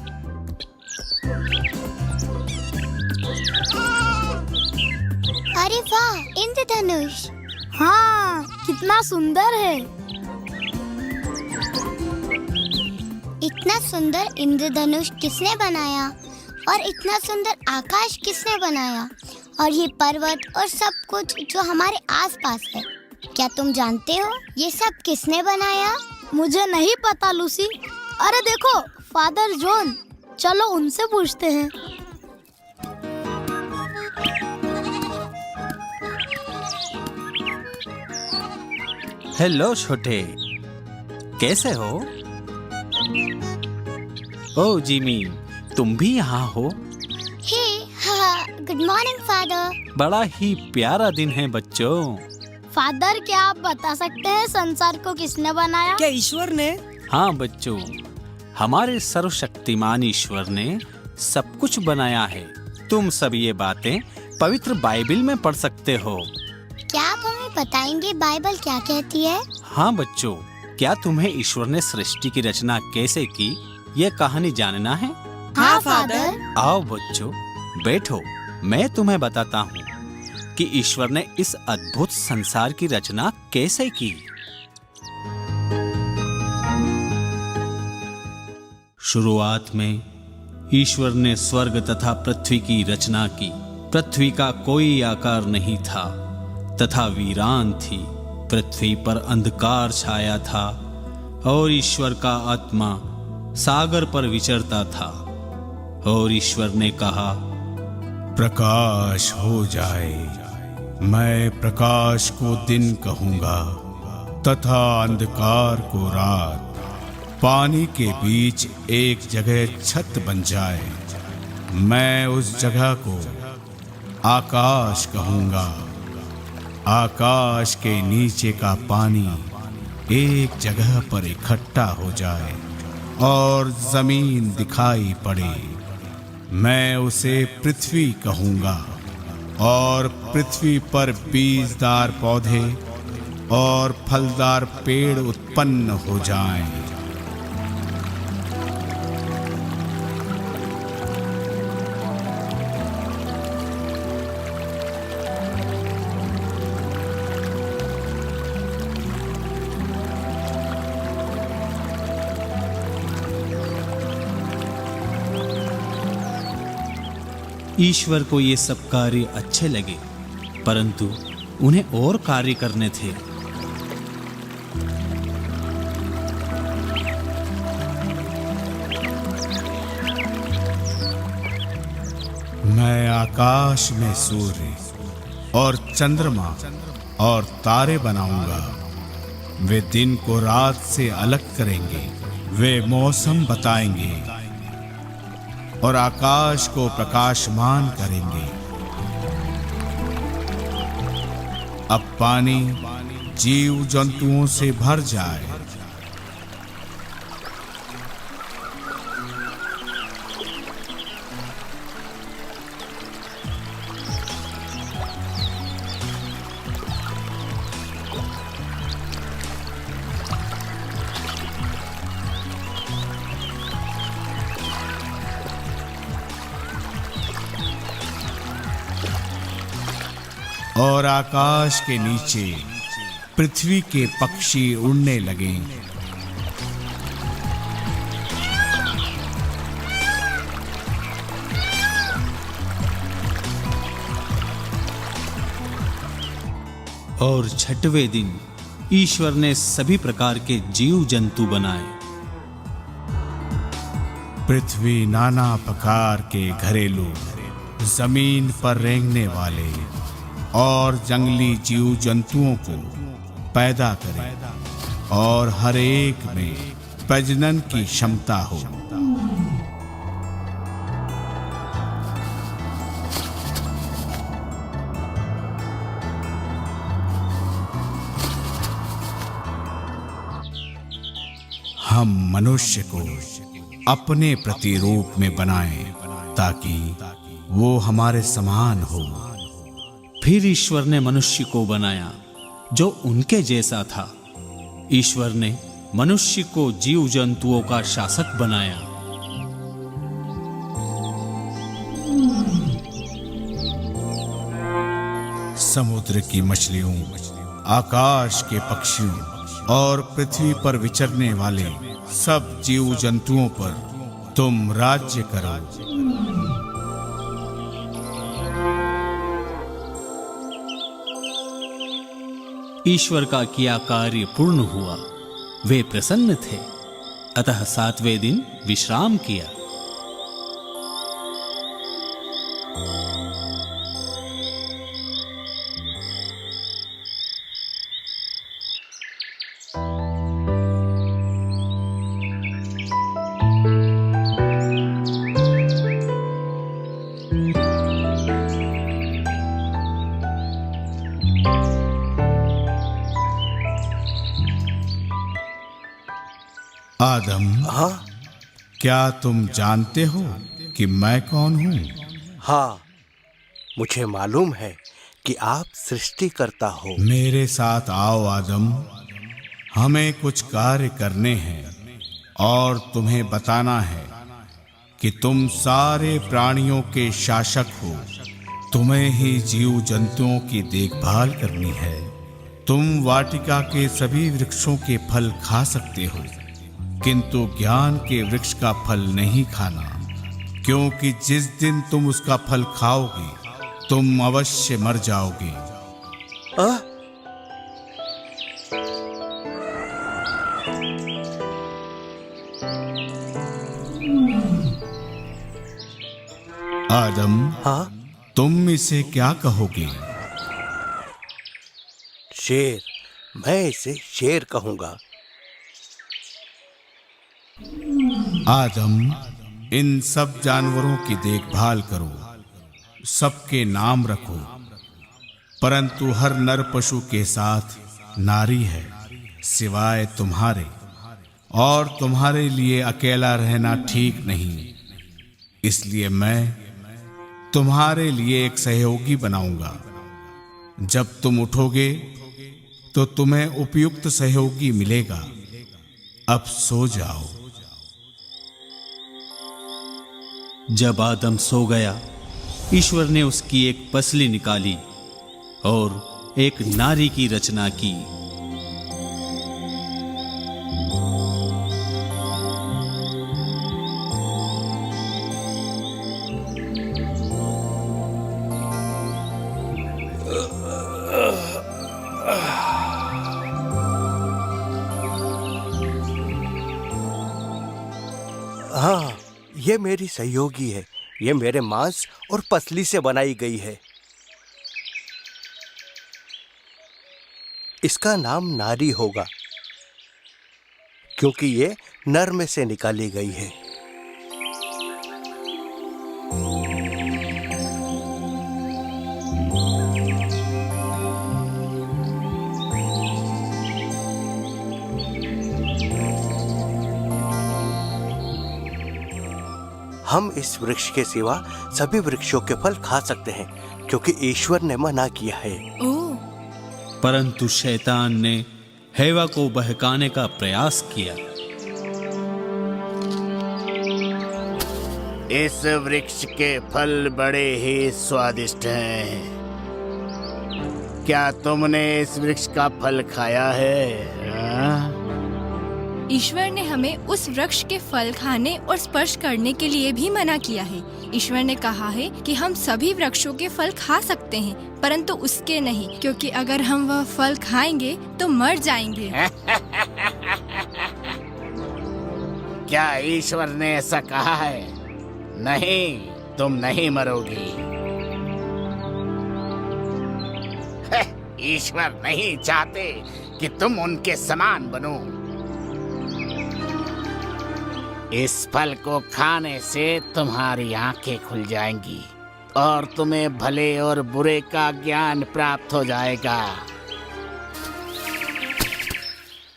अरे वाह, इंद्रधनुष। हाँ, कितना सुंदर है। इतना सुंदर इंद्रधनुष किसने बनाया? और इतना सुंदर आकाश किसने बनाया? और ये पर्वत और सब कुछ जो हमारे आसपास है, क्या तुम जानते हो ये सब किसने बनाया? मुझे नहीं पता लूसी। अरे देखो, फादर जॉन, चलो उनसे पूछते हैं। हेलो छोटे, कैसे हो? ओह जिमी, तुम भी यहाँ हो? हे, गुड मॉर्निंग फादर। बड़ा ही प्यारा दिन है बच्चों। फादर, क्या आप बता सकते हैं संसार को किसने बनाया? क्या ईश्वर ने? हाँ बच्चों, हमारे सर्वशक्तिमान ईश्वर ने सब कुछ बनाया है। तुम सब ये बातें पवित्र बाइबल में पढ़ सकते हो। क्या आप हमें बताएंगे बाइबल क्या कहती है? हाँ बच्चों, क्या तुम्हें ईश्वर ने सृष्टि की रचना कैसे की ये कहानी जानना है? हाँ फादर। आओ बच्चों, बैठो, मैं तुम्हें बताता हूँ कि ईश्वर ने इस अद्भुत संसार की रचना कैसे की। शुरुआत में ईश्वर ने स्वर्ग तथा पृथ्वी की रचना की। पृथ्वी का कोई आकार नहीं था तथा वीरान थी। पृथ्वी पर अंधकार छाया था और ईश्वर का आत्मा सागर पर विचरता था। और ईश्वर ने कहा, प्रकाश हो जाए। मैं प्रकाश को दिन कहूंगा तथा अंधकार को रात। पानी के बीच एक जगह छत बन जाए। मैं उस जगह को आकाश कहूंगा। आकाश के नीचे का पानी एक जगह पर इकट्ठा हो जाए और जमीन दिखाई पड़े। मैं उसे पृथ्वी कहूंगा और पृथ्वी पर बीजदार पौधे और फलदार पेड़ उत्पन्न हो जाएं। ईश्वर को ये सब कार्य अच्छे लगे, परंतु उन्हें और कार्य करने थे। मैं आकाश में सूर्य और चंद्रमा और तारे बनाऊंगा। वे दिन को रात से अलग करेंगे। वे मौसम बताएंगे और आकाश को प्रकाशमान करेंगे। अब पानी जीव जंतुओं से भर जाए। और आकाश के नीचे पृथ्वी के पक्षी उड़ने लगे। और छठवें दिन ईश्वर ने सभी प्रकार के जीव जंतु बनाए। पृथ्वी नाना प्रकार के घरेलू, जमीन पर रेंगने वाले और जंगली जीव जंतुओं को पैदा करे और हर एक में प्रजनन की क्षमता हो। हम मनुष्य को अपने प्रतिरूप में बनाएं ताकि वो हमारे समान हो। फिर ईश्वर ने मनुष्य को बनाया जो उनके जैसा था। ईश्वर ने मनुष्य को जीव जंतुओं का शासक बनाया। समुद्र की मछलियों, आकाश के पक्षियों और पृथ्वी पर विचरने वाले सब जीव जंतुओं पर तुम राज्य करो। ईश्वर का किया कार्य पूर्ण हुआ, वे प्रसन्न थे, अतः सातवें दिन विश्राम किया। आदम, हाँ क्या तुम जानते हो कि मैं कौन हूँ? हाँ, मुझे मालूम है कि आप सृष्टिकर्ता हो। मेरे साथ आओ आदम, हमें कुछ कार्य करने हैं और तुम्हें बताना है कि तुम सारे प्राणियों के शासक हो। तुम्हें ही जीव जंतुओं की देखभाल करनी है। तुम वाटिका के सभी वृक्षों के फल खा सकते हो, किंतु ज्ञान के वृक्ष का फल नहीं खाना, क्योंकि जिस दिन तुम उसका फल खाओगे तुम अवश्य मर जाओगे। आदम, हाँ, तुम इसे क्या कहोगे? शेर। मैं इसे शेर कहूंगा। आदम, इन सब जानवरों की देखभाल करो, सबके नाम रखो, परंतु हर नर पशु के साथ नारी है सिवाय तुम्हारे, और तुम्हारे लिए अकेला रहना ठीक नहीं। इसलिए मैं तुम्हारे लिए एक सहयोगी बनाऊंगा। जब तुम उठोगे तो तुम्हें उपयुक्त सहयोगी मिलेगा। अब सो जाओ। जब आदम सो गया, ईश्वर ने उसकी एक पसली निकाली और एक नारी की रचना की। हाँ, ये मेरी सहयोगी है। ये मेरे मांस और पसली से बनाई गई है। इसका नाम नारी होगा, क्योंकि ये नर में से निकाली गई है। हम इस वृक्ष के सिवा सभी वृक्षों के फल खा सकते हैं, क्योंकि ईश्वर ने मना किया है। परंतु शैतान ने हेवा को बहकाने का प्रयास किया। इस वृक्ष के फल बड़े ही स्वादिष्ट हैं। क्या तुमने इस वृक्ष का फल खाया है? ईश्वर ने हमें उस वृक्ष के फल खाने और स्पर्श करने के लिए भी मना किया है। ईश्वर ने कहा है कि हम सभी वृक्षों के फल खा सकते हैं, परंतु उसके नहीं, क्योंकि अगर हम वह फल खाएंगे तो मर जाएंगे। क्या ईश्वर ने ऐसा कहा है? नहीं, तुम नहीं मरोगी। ईश्वर नहीं चाहते कि तुम उनके समान बनो। इस फल को खाने से तुम्हारी आंखें खुल जाएंगी और तुम्हें भले और बुरे का ज्ञान प्राप्त हो जाएगा।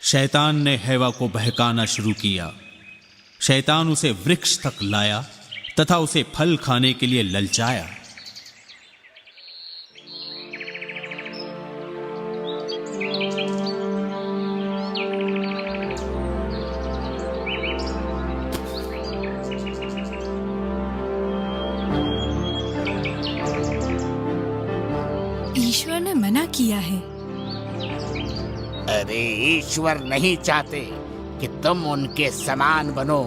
शैतान ने हेवा को बहकाना शुरू किया। शैतान उसे वृक्ष तक लाया तथा उसे फल खाने के लिए ललचाया। ईश्वर ने मना किया है। अरे ईश्वर नहीं चाहते कि तुम उनके समान बनो।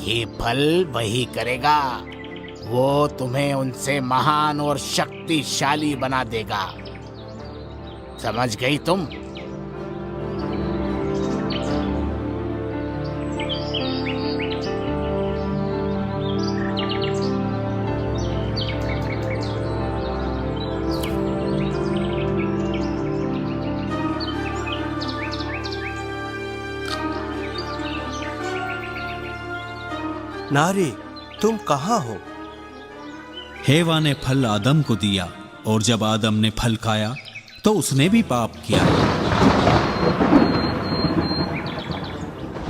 ये फल वही करेगा, वो तुम्हें उनसे महान और शक्तिशाली बना देगा। समझ गई तुम? नारी, तुम कहाँ हो? हेवा ने फल आदम को दिया और जब आदम ने फल खाया तो उसने भी पाप किया।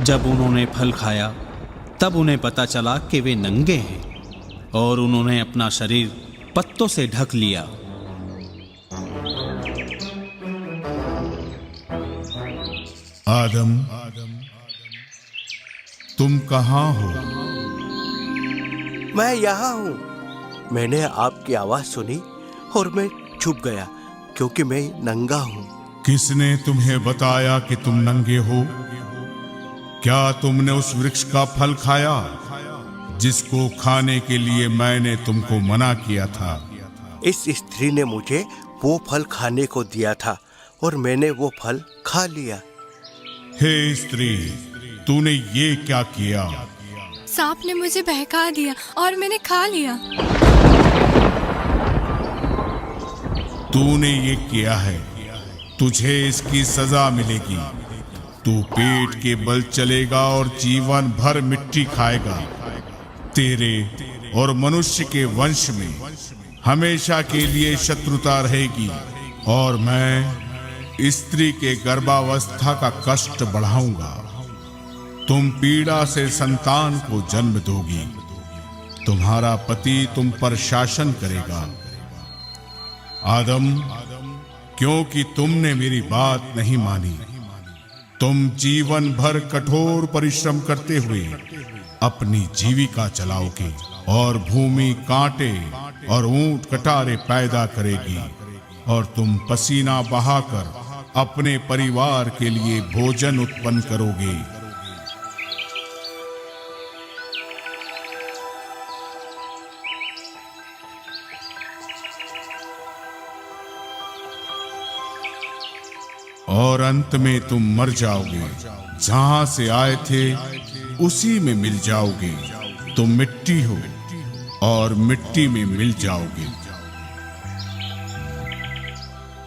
जब उन्होंने फल खाया तब उन्हें पता चला कि वे नंगे हैं और उन्होंने अपना शरीर पत्तों से ढक लिया। आदम, तुम कहाँ हो? मैं यहाँ हूँ। मैंने आपकी आवाज सुनी और मैं छुप गया क्योंकि मैं नंगा हूँ। किसने तुम्हें बताया कि तुम नंगे हो? क्या तुमने उस वृक्ष का फल खाया जिसको खाने के लिए मैंने तुमको मना किया था? इस स्त्री ने मुझे वो फल खाने को दिया था और मैंने वो फल खा लिया। हे स्त्री, तूने ये क्या किया? सांप ने मुझे बहका दिया और मैंने खा लिया। तूने ये किया है, तुझे इसकी सजा मिलेगी। तू पेट के बल चलेगा और जीवन भर मिट्टी खाएगा। तेरे और मनुष्य के वंश में हमेशा के लिए शत्रुता रहेगी और मैं स्त्री के गर्भावस्था का कष्ट बढ़ाऊंगा। तुम पीड़ा से संतान को जन्म दोगी। तुम्हारा पति तुम पर शासन करेगा। आदम, क्योंकि तुमने मेरी बात नहीं मानी, तुम जीवन भर कठोर परिश्रम करते हुए अपनी जीविका चलाओगे और भूमि कांटे और ऊंट कटारे पैदा करेगी और तुम पसीना बहाकर अपने परिवार के लिए भोजन उत्पन्न करोगे। और अंत में तुम मर जाओगे। जहां से आए थे उसी में मिल जाओगे। तुम मिट्टी हो और मिट्टी में मिल जाओगे।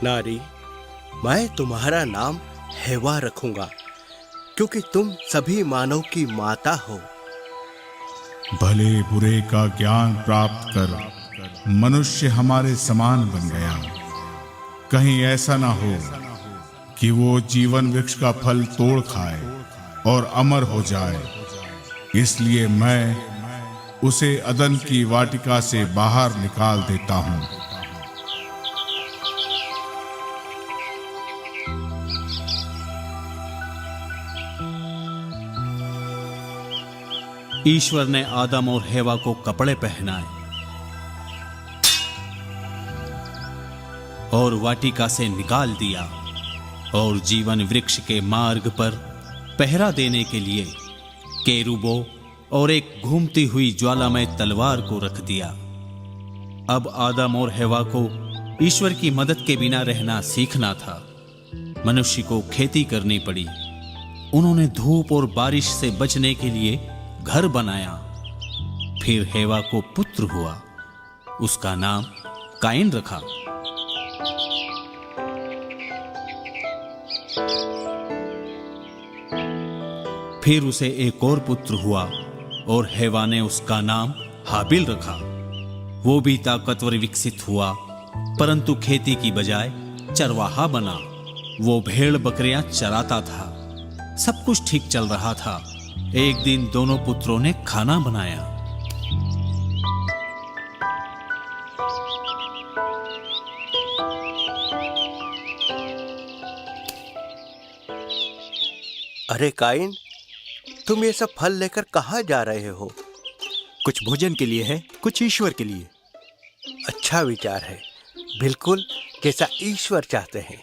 नारी, मैं तुम्हारा नाम हेवा रखूंगा क्योंकि तुम सभी मानव की माता हो। भले बुरे का ज्ञान प्राप्त कर मनुष्य हमारे समान बन गया। कहीं ऐसा ना हो कि वो जीवन वृक्ष का फल तोड़ खाए और अमर हो जाए। इसलिए मैं उसे अदन की वाटिका से बाहर निकाल देता हूं। ईश्वर ने आदम और हेवा को कपड़े पहनाए और वाटिका से निकाल दिया और जीवन वृक्ष के मार्ग पर पहरा देने के लिए केरूबों और एक घूमती हुई ज्वालामय तलवार को रख दिया। अब आदम और हवा को ईश्वर की मदद के बिना रहना सीखना था। मनुष्य को खेती करनी पड़ी। उन्होंने धूप और बारिश से बचने के लिए घर बनाया। फिर हेवा को पुत्र हुआ। उसका नाम काइन रखा। फिर उसे एक और पुत्र हुआ और हेवा ने उसका नाम हाबिल रखा। वो भी ताकतवर विकसित हुआ, परंतु खेती की बजाय चरवाहा बना। वो भेड़ बकरियां चराता था। सब कुछ ठीक चल रहा था। एक दिन दोनों पुत्रों ने खाना बनाया। अरे काइन, तुम ये सब फल लेकर कहाँ जा रहे हो? कुछ भोजन के लिए है, कुछ ईश्वर के लिए। अच्छा विचार है, बिल्कुल जैसा ईश्वर चाहते हैं।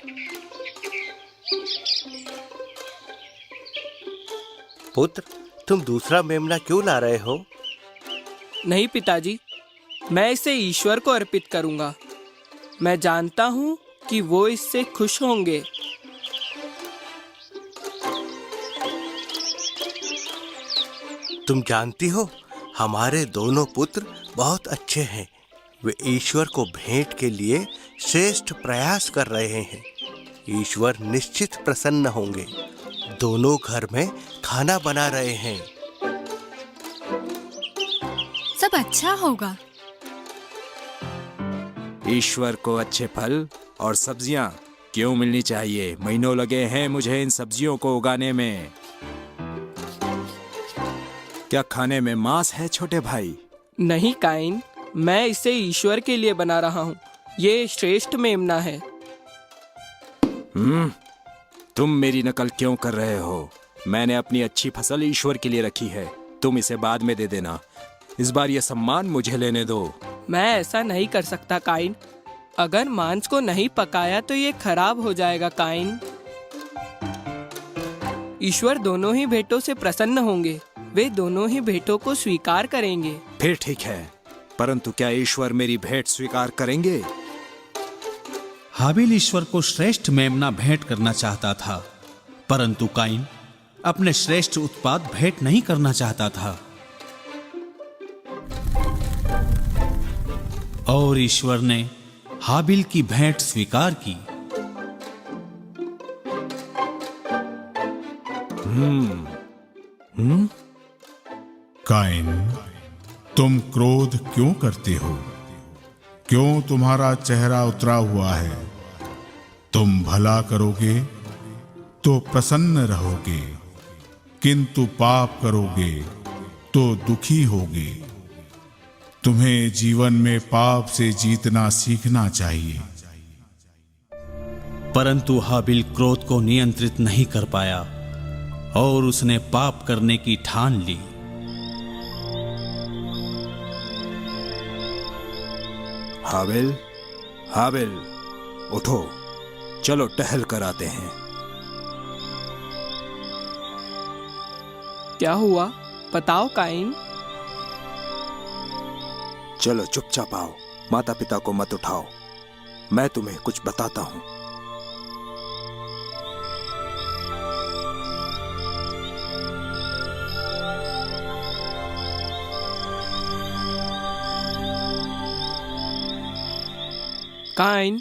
पुत्र, तुम दूसरा मेमना क्यों ला रहे हो? नहीं पिताजी, मैं इसे ईश्वर को अर्पित करूंगा। मैं जानता हूँ कि वो इससे खुश होंगे। तुम जानती हो, हमारे दोनों पुत्र बहुत अच्छे हैं। वे ईश्वर को भेंट के लिए श्रेष्ठ प्रयास कर रहे हैं। ईश्वर निश्चित प्रसन्न होंगे। दोनों घर में खाना बना रहे हैं। सब अच्छा होगा। ईश्वर को अच्छे फल और सब्जियां क्यों मिलनी चाहिए? महीनों लगे हैं मुझे इन सब्जियों को उगाने में। क्या खाने में मांस है छोटे भाई? नहीं काइन, मैं इसे ईश्वर के लिए बना रहा हूँ। ये श्रेष्ठ मेमना है। तुम मेरी नकल क्यों कर रहे हो? मैंने अपनी अच्छी फसल ईश्वर के लिए रखी है। तुम इसे बाद में दे देना। इस बार यह सम्मान मुझे लेने दो। मैं ऐसा नहीं कर सकता काइन। अगर मांस को नहीं पकाया तो ये खराब हो जाएगा काइन। ईश्वर दोनों ही भेंटों से प्रसन्न होंगे। वे दोनों ही भेंटों को स्वीकार करेंगे। फिर ठीक है, परंतु क्या ईश्वर मेरी भेंट स्वीकार करेंगे? हाबिल ईश्वर को श्रेष्ठ मेमना भेंट करना चाहता था, परंतु काइन अपने श्रेष्ठ उत्पाद भेंट नहीं करना चाहता था। और ईश्वर ने हाबिल की भेंट स्वीकार की। काइन, तुम क्रोध क्यों करते हो? क्यों तुम्हारा चेहरा उतरा हुआ है? तुम भला करोगे तो प्रसन्न रहोगे, किंतु पाप करोगे तो दुखी होगे। तुम्हें जीवन में पाप से जीतना सीखना चाहिए। परंतु हाबिल क्रोध को नियंत्रित नहीं कर पाया और उसने पाप करने की ठान ली। हाबिल, हाबिल, उठो, चलो टहल कर आते हैं। क्या हुआ? बताओ काइन। चलो चुपचाप आओ, माता पिता को मत उठाओ। मैं तुम्हें कुछ बताता हूं। काइन,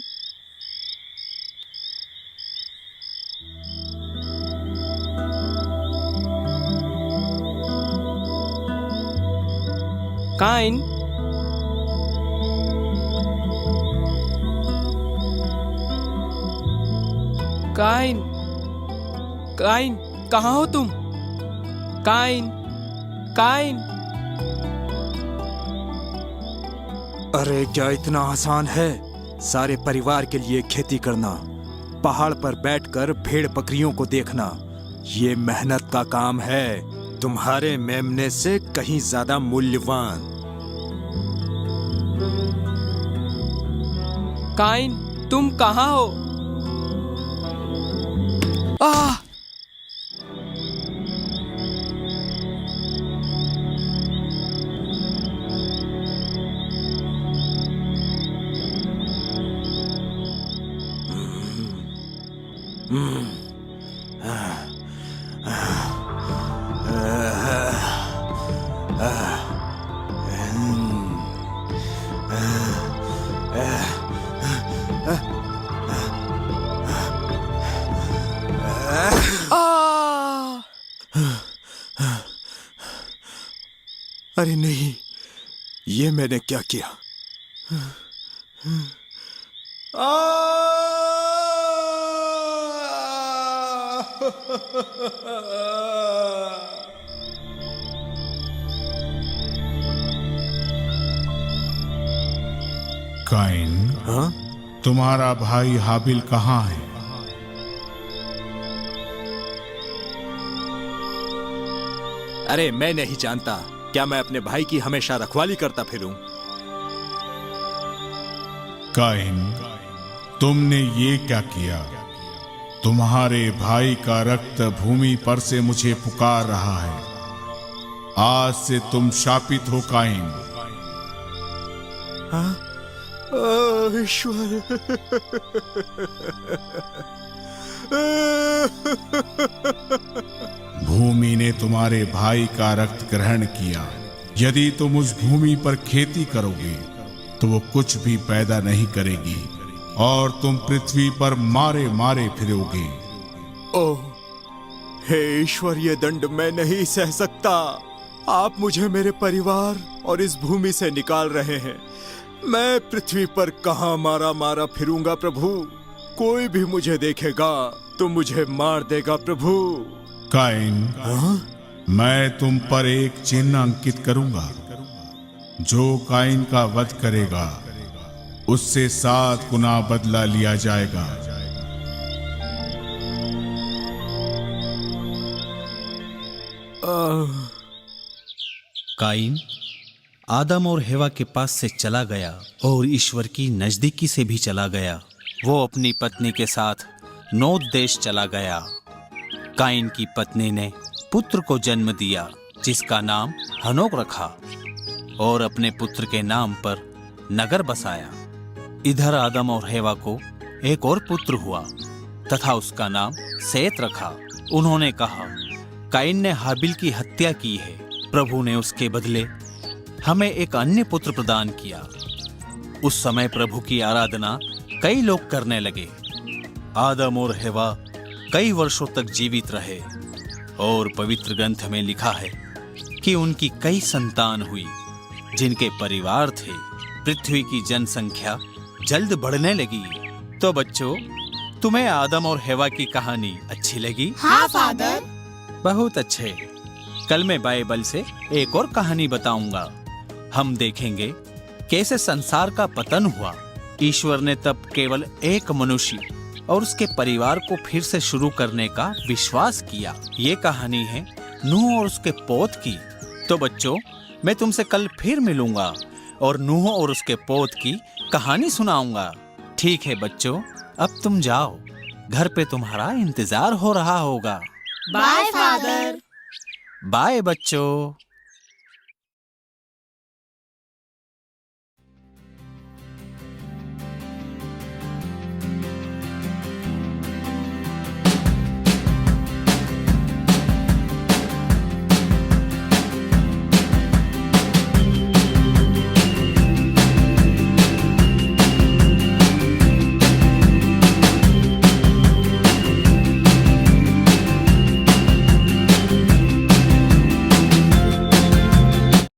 काइन, काइन, काइन, कहाँ हो तुम? Kane, Kane. अरे क्या इतना आसान है सारे परिवार के लिए खेती करना? पहाड़ पर बैठकर भेड़ बकरियों को देखना, ये मेहनत का काम है, तुम्हारे मेमने से कहीं ज्यादा मूल्यवान। काइन, तुम कहाँ हो? अरे नहीं, ये मैंने क्या किया? काइन, हाँ? तुम्हारा भाई हाबिल कहाँ है? अरे मैं नहीं जानता। क्या मैं अपने भाई की हमेशा रखवाली करता फिरूं? काइन, तुमने ये क्या किया? तुम्हारे भाई का रक्त भूमि पर से मुझे पुकार रहा है। आज से तुम शापित हो काइन। हाँ? ओह ईश्वर! भूमि ने तुम्हारे भाई का रक्त ग्रहण किया। यदि तुम उस भूमि पर खेती करोगे तो वो कुछ भी पैदा नहीं करेगी और तुम पृथ्वी पर मारे मारे फिरोगे। ओह हे ईश्वर, ये दंड मैं नहीं सह सकता। आप मुझे मेरे परिवार और इस भूमि से निकाल रहे हैं। मैं पृथ्वी पर कहां मारा मारा फिरूंगा प्रभु। कोई भी मुझे देखेगा तो मुझे मार देगा प्रभु। काइन, मैं तुम पर एक चिन्ह अंकित करूंगा। जो काइन का वध करेगा उससे 7 गुना बदला लिया जाएगा। काइन आदम और हेवा के पास से चला गया और ईश्वर की नजदीकी से भी चला गया। वो अपनी पत्नी के साथ नोद देश चला गया। काइन की पत्नी ने पुत्र को जन्म दिया जिसका नाम हनोक रखा और अपने पुत्र के नाम पर नगर बसाया। इधर आदम और हेवा को एक और पुत्र हुआ तथा उसका नाम सेत रखा। उन्होंने कहा, काइन ने हाबिल की हत्या की है, प्रभु ने उसके बदले हमें एक अन्य पुत्र प्रदान किया। उस समय प्रभु की आराधना कई लोग करने लगे। आदम और हेवा कई वर्षों तक जीवित रहे और पवित्र ग्रंथ में लिखा है कि उनकी कई संतान हुई जिनके परिवार थे। पृथ्वी की जनसंख्या जल्द बढ़ने लगी। तो बच्चों, तुम्हें आदम और हेवा की कहानी अच्छी लगी? हाँ फादर। बहुत अच्छे। कल मैं बाइबल से एक और कहानी बताऊंगा। हम देखेंगे कैसे संसार का पतन हुआ। ईश्वर ने तब केवल एक मनुष्य और उसके परिवार को फिर से शुरू करने का विश्वास किया। ये कहानी है नूह और उसके पोत की। तो बच्चों, मैं तुमसे कल फिर मिलूंगा और नूह और उसके पोत की कहानी सुनाऊंगा। ठीक है बच्चों, अब तुम जाओ। घर पे तुम्हारा इंतजार हो रहा होगा। Bye father. बाय बच्चों।